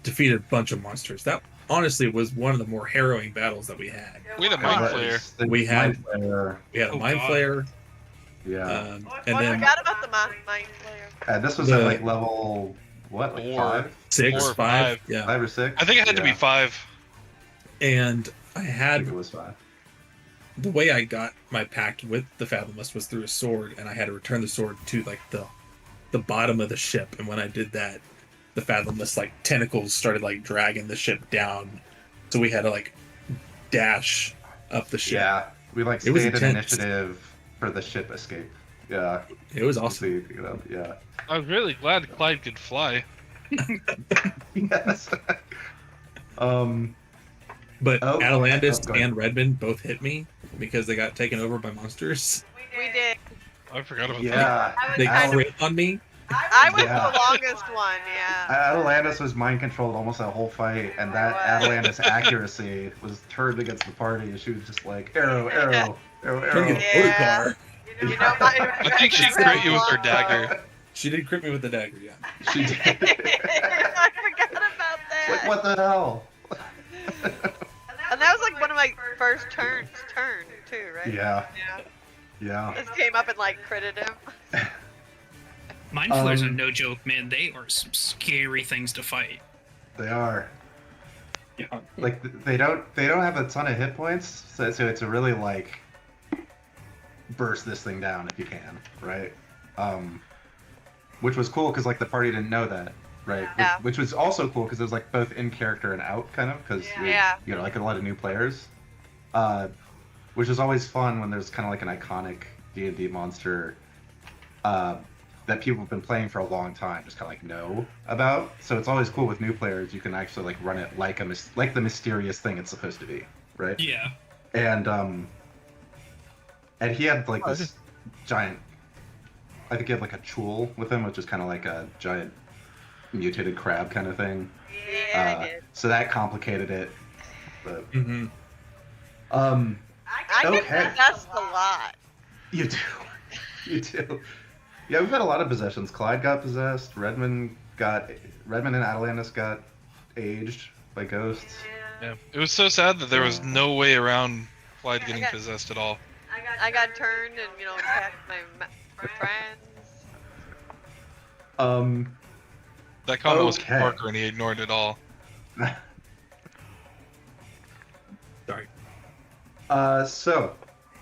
defeated a bunch of monsters. That honestly was one of the more harrowing battles that we had. We had a mind flayer. We had- Mind Flayer. We had a Oh, mind God. flayer, Yeah. and I then forgot about the mind flayer. This was the- at like level what? Like Four. 5? 6, 4 or 5, 5. yeah. 5 or 6? I think it had to be Yeah. 5. And I I had think it was 5. the way I got my pact with the Fathomless was through a sword, and I had to return the sword to like the bottom of the ship. And when I did that, the Fathomless like tentacles started like dragging the ship down, so we had to like dash up the ship. Yeah. We like It was stayed an intense. initiative for the ship escape. Yeah. It was So awesome. you pick it up. Yeah. I was really glad Clyde could fly. Yes. But Oh, Atalantis go ahead. and Redmond both hit me because they got taken over by monsters. We did. I forgot about that. Yeah. They I- crit on me. I was Yeah. the longest one, yeah. Atalantis was mind controlled almost that whole fight, and that Atalantis accuracy was turned against the party. She was just like arrow, arrow, arrow, Turned arrow. against Yeah. Otakar. You know, my, I think she crit you with her dagger. She did crit me with the dagger, yeah. She did. I forgot about that. Like what the hell? And that was like one of my first turns too, right? Yeah. Yeah. Yeah. This came up and like critted him. Mind flayers are Um, no joke, man. They are some scary things to fight. They are. Yeah. Like they don't have a ton of hit points, so it's a really like burst this thing down if you can, right? Which was cool because like the party didn't know that, right? Yeah. Which was also cool because it was like both in character and out kind of because Yeah. you know like a lot of new players, which is always fun when there's kind of like an iconic D&D monster that people have been playing for a long time just kind of like know about. So it's always cool with new players. You can actually like run it like like the mysterious thing it's supposed to be, right? Yeah. And he had like this giant. I think he had like a chul with him, which is kind of like a giant mutated crab kind of thing. Yeah, I did. So that complicated it. But Mm-hmm. I get okay. possessed a lot. You do, you do. Yeah, we've had a lot of possessions. Clyde got possessed. Redmond and Atalantis got aged by ghosts. Yeah. It was so sad that there was no way around Clyde getting possessed at all. I got turned and attacked my friends. That comment was Okay. Parker and he ignored it all. Sorry. So.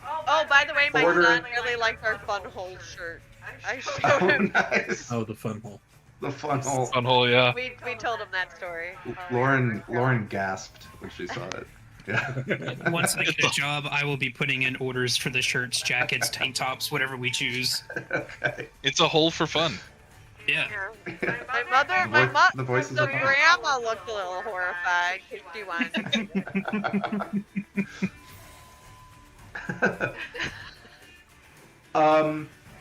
Oh, by the way, my Order. son really liked our fun hole shirt. I showed Oh, him. nice. Oh, the fun hole. The fun hole. Fun hole, yeah. We told him that story. Lauren gasped when she saw it. Yeah. Once I get a job, I will be putting in orders for the shirts, jackets, tank tops, whatever we choose. Okay. It's a hole for fun. Yeah. The voices the are fun. grandma looked a little horrified because she wanted.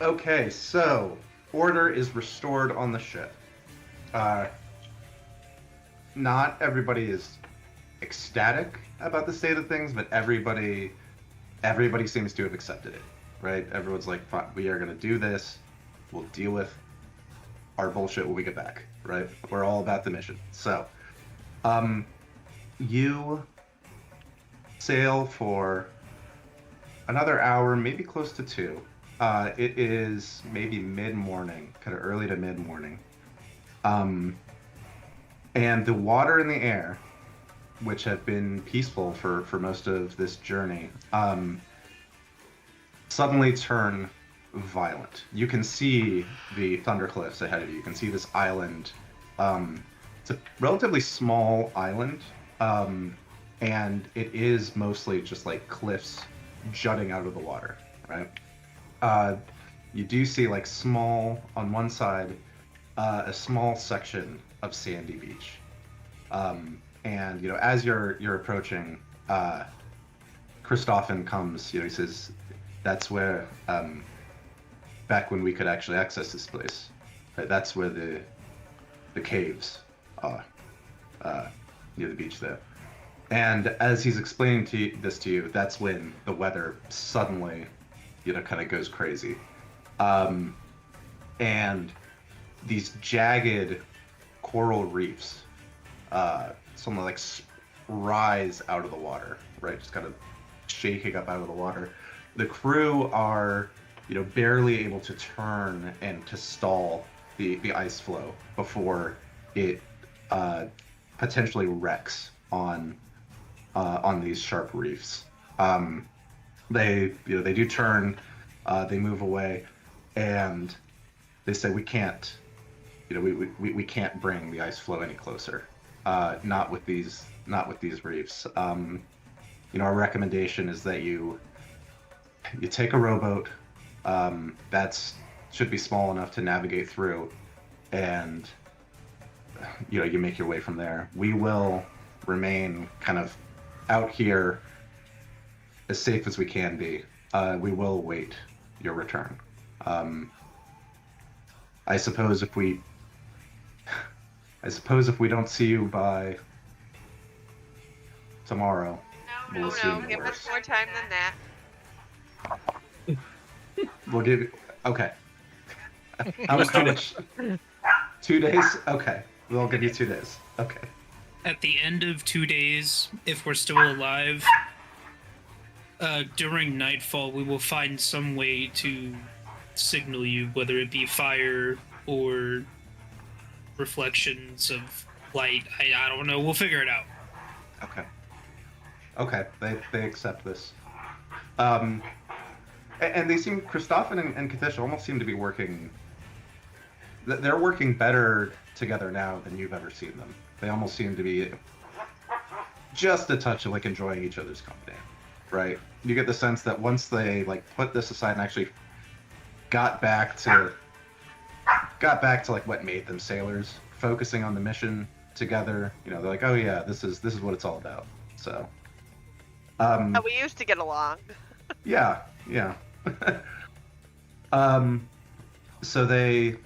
Okay, so order is restored on the ship. Not everybody is ecstatic about the state of things, but everybody seems to have accepted it, right? Everyone's like, fine, we are gonna do this. We'll deal with our bullshit when we get back, right? We're all about the mission. So, you sail for another hour, maybe close to 2. It is maybe mid-morning, kind of early to mid-morning. And the water and the air, which have been peaceful for most of this journey, suddenly turn violent. You can see the Thundercliffs ahead of you. You can see this island. It's a relatively small island, and it is mostly just like cliffs jutting out of the water, right? You do see like small, on one side, a small section of sandy beach. And as you're approaching, Christoffin comes, he says, that's where, back when we could actually access this place, right? That's where the caves are, near the beach there. And as he's explaining this to you, that's when the weather suddenly, kind of goes crazy. And these jagged coral reefs, suddenly like rise out of the water, right? Just kind of shaking up out of the water. The crew are, barely able to turn and to stall the ice flow before it potentially wrecks on these sharp reefs. They do turn, they move away, and they say we can't, we can't bring the ice flow any closer. Not with these reefs. Our recommendation is that you take a rowboat that's should be small enough to navigate through, and you make your way from there. We will remain kind of out here as safe as we can be. We will await your return. I suppose if we don't see you by tomorrow, we'll assume the Give us worst. more time than that. We'll give you. Okay. How much? 2 days? Okay. We'll give you 2 days. Okay. At the end of 2 days, if we're still alive, during nightfall, we will find some way to signal you, whether it be fire or reflections of light. I don't know. We'll figure it out. Okay. They accept this. And they seem, Christoffin and Katisha almost seem to be working. They're working better together now than you've ever seen them. They almost seem to be just a touch of like enjoying each other's company, right? You get the sense that once they like put this aside and actually got back to like what made them sailors, focusing on the mission together. They're like, oh yeah, this is what it's all about. So, We used to get along. yeah. So they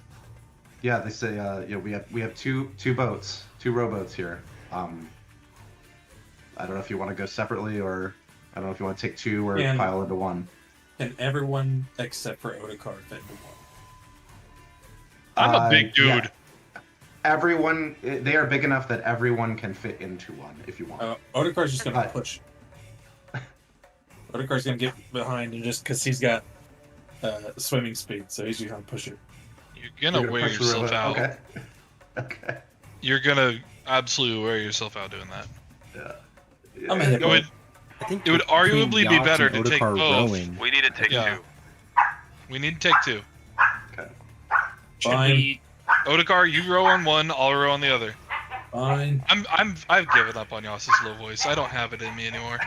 say, we have two boats, 2 rowboats here. I don't know if you want to go separately, or I don't know if you want to take 2 or pile into one. Can everyone except for Otakar fit into one? I'm a big dude. Yeah. everyone, they are big enough that everyone can fit into one if you want. Odekar's just gonna push. Odekar's gonna get behind and just because he's got swimming speed, so he's just gonna push it. You're gonna wear push the yourself robot. out. Okay. Okay. You're gonna absolutely wear yourself out doing that. Yeah. I'm a It hippo. would, I think it would between arguably be yachts better and to take Otakar both. rowing, We need to take Yeah. 2. We need to take 2. Okay. Should Fine. we? Otakar, you row on one, I'll row on the other. Fine. I've given up on Yas's low voice. I don't have it in me anymore.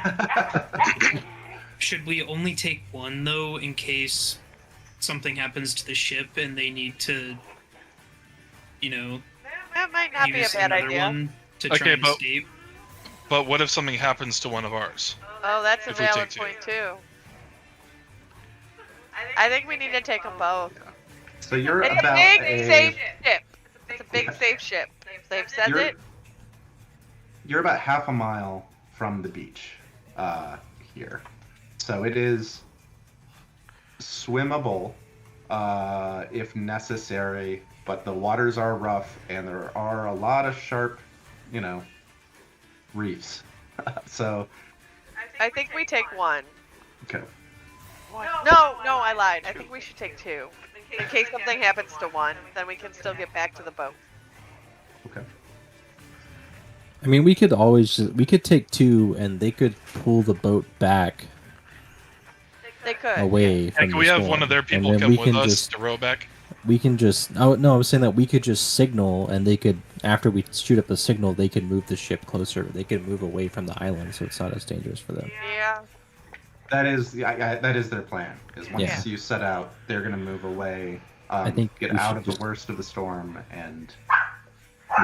Should we only take one though, in case something happens to the ship and they need to, you know, That might not be a use bad another idea. one to try Okay, and but- escape? But what if something happens to one of ours? Oh, that's a If we valid take 2. point too. I think we need to take them both. So you're It's about a big, a safe ship. It's a big, safe ship. They've said You're- it. you're about half a mile from the beach here. So it is swimmable if necessary, but the waters are rough and there are a lot of sharp, reefs. So, I think we take one. okay. No, I lied. I think we should take 2. In case something happens to one, then we can still get back to the boat. Okay. I mean, we could take 2, and they could pull the boat back They could. away. Hey, From can we the have storm. one of their And people then come we with can us just- to row back? We can just. Oh no, I was saying that we could just signal, and they could, after we shoot up the signal, they could move the ship closer. They could move away from the island, so it's not as dangerous for them. Yeah. That is their plan. Is once Yeah. you set out, they're gonna move away, I think get we out should of the just- worst of the storm, and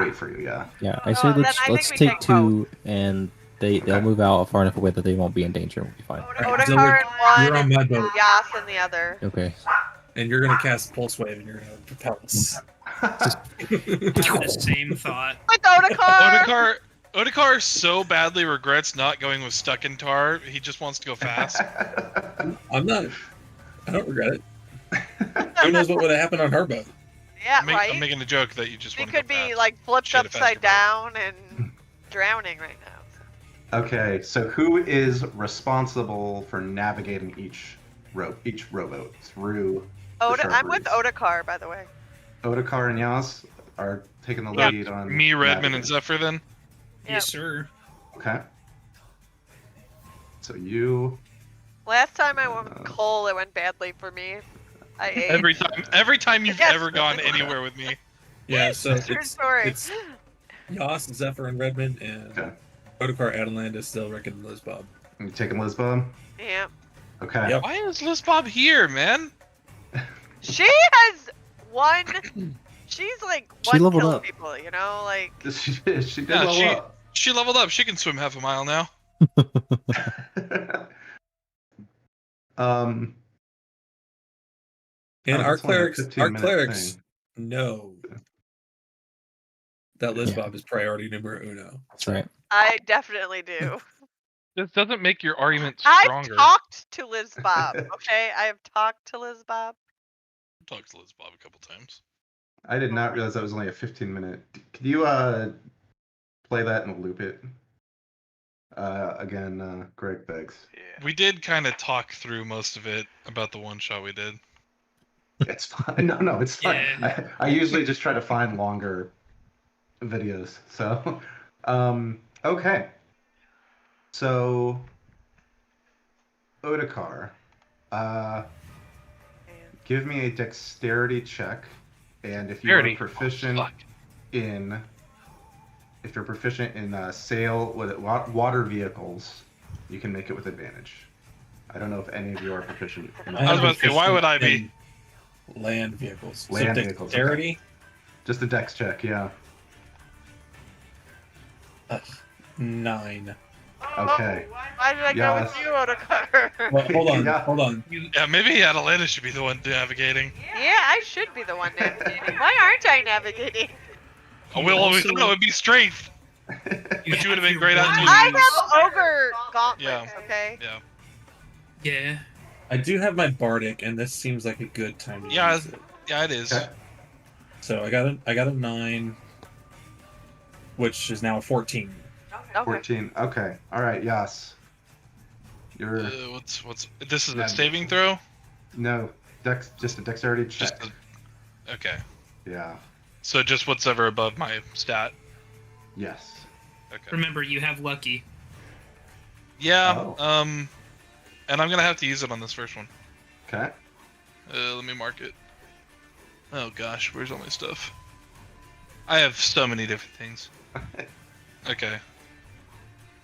wait for you. Yeah. Yeah, I say Oh, then let's I let's think we take take 2, and they'll Okay. move out far enough away that they won't be in danger. We'll be fine. Alright, Odakar in you're on one, my boat, Yas in the other. Okay. and you're gonna cast Pulse Wave, and you're gonna propel us. The same thought. With Odakar! Otakar so badly regrets not going with Stuck in Tar. He just wants to go fast. I'm not. I don't regret it. Who knows what would have happened on her boat? Yeah, I'm right? making a joke that you just We want to could go be fast. like flipped Shit, a faster upside boat. down and drowning right now. Okay, so who is responsible for navigating each rowboat through the sharp I'm with reefs? Odakar, by the way. Odakar and Yas are taking the Yeah, lead on Me, Redmond, and navigating. Zephyr then? Yes, sir. Okay. So you Last time I went with Cole, it went badly for me. I ate. Every time you've Yes. ever gone anywhere with me. Yeah, so True it's story. Yas, Zephyr, and Redmond, and Okay. Odakar, Adeland is still wrecking Liz Bob. you taking Lisbon? Yeah. Okay. Yep. Why is Liz Bob here, man? She has one. She's like She one leveled kill up. people, you know, like. she did Yeah, level she- up. She leveled up. She can swim half a mile now. um. And Oh, our that's only a clerics, 15-minute clerics thing. know that Liz Yeah. Bob is priority numero uno. That's right. I definitely do. This doesn't make your argument I've stronger. talked to Liz Bob, okay? I have talked to Liz Bob. Talked to Liz Bob a couple times. I did not realize that was only a 15-minute. Could you play that and loop it? Again, Greg begs. Yeah. We did kind of talk through most of it about the one shot we did. It's fine. No, it's fine. Yeah. I usually just try to find longer videos. So, okay. So, Odakar, give me a dexterity check, and if you are Dexterity? proficient Fuck. in, if you're proficient in sail with water vehicles, you can make it with advantage. I don't know if any of you are proficient in I was about to say, why would I be? In land vehicles. Land so vehicles, dexterity, just a dex check, yeah. 9. Okay. Why did I go with Yes. you, Odakar? Well, hold on, Yeah. hold on. Yeah, maybe Atalanta should be the one navigating. Yeah, I should be the one navigating. Why aren't I navigating? Oh, we'll always also- know it'd be strength. But you would have been your great at weapons. it. I have ogre gauntlets, Yeah. okay? Yeah. Yeah. I do have my bardic, and this seems like a good time to Yeah, use it. Yeah, it is. Okay. So I got a 9. which is now 14. Okay. 14. Okay. All right. Yas. You're What's this is Yeah. a saving throw? no just a dexterity Just check. okay. Yeah. So just what's ever above my stat. Yes. Okay. Remember, you have lucky. Yeah. Oh. And I'm gonna have to use it on this first one. Okay. Let me mark it. Oh gosh, where's all my stuff? I have so many different things. Okay.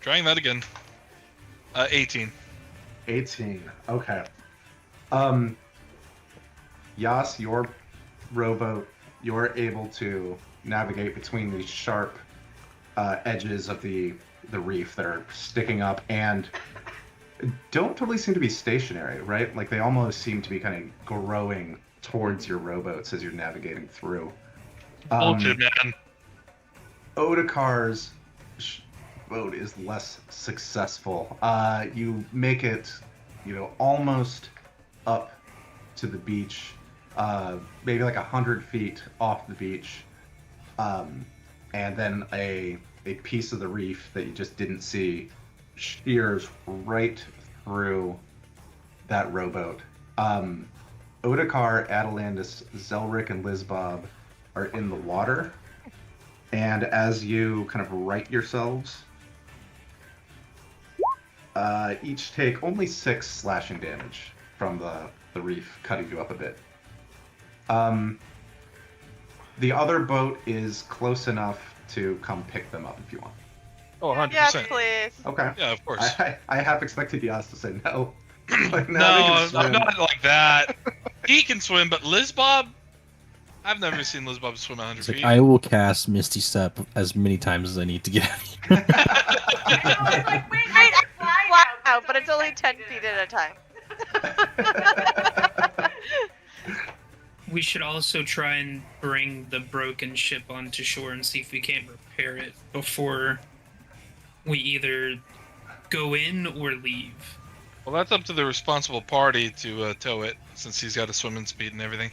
Trying that again. 18. 18. Okay. Yas, your rowboat, you're able to navigate between these sharp edges of the reef that are sticking up and don't totally seem to be stationary, right? Like they almost seem to be kind of growing towards your rowboats as you're navigating through. Bullshit, man. Odakar's boat is less successful. You make it, almost up to the beach, maybe like 100 feet off the beach, and then a piece of the reef that you just didn't see shears right through that rowboat. Odakar, Atalantis, Zelric, and Lizbob are in the water. And as you kind of right yourselves, each take only 6 slashing damage from the reef, cutting you up a bit. The other boat is close enough to come pick them up if you want. Oh, 100%. Yes, please. Okay. Yeah, of course. I half expected Yas to say no. Like, No, they can I'm swim. not like that. He can swim, but Lizbob, I've never seen Lizbob swim 100 It's feet. like, I will cast Misty Step as many times as I need to get out of here. Right, fly out, but it's only 10 feet at a time. We should also try and bring the broken ship onto shore and see if we can't repair it before we either go in or leave. Well, that's up to the responsible party to tow it, since he's got a swimming speed and everything.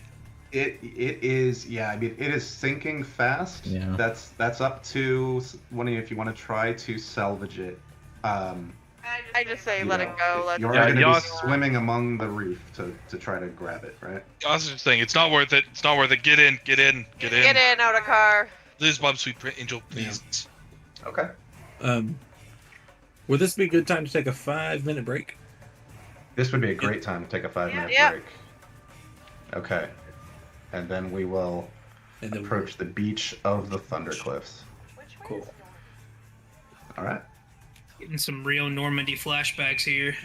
It is, yeah. I mean, it is sinking fast. Yeah. That's up to one of you if you want to try to salvage it. I just say let it go. Let You're Yeah, going to be Yas- swimming among the reef to try to grab it, right? I was just saying, it's not worth it. It's not worth it. Get in. Get in, Odakar. Lizbob, sweet angel, please. Okay. Would this be a good time to take a 5-minute break? This would be a great time to take a 5-minute Yeah. break. Okay. And then we will And then approach the beach of the Thundercliffs. Cool. All right. Getting some real Normandy flashbacks here.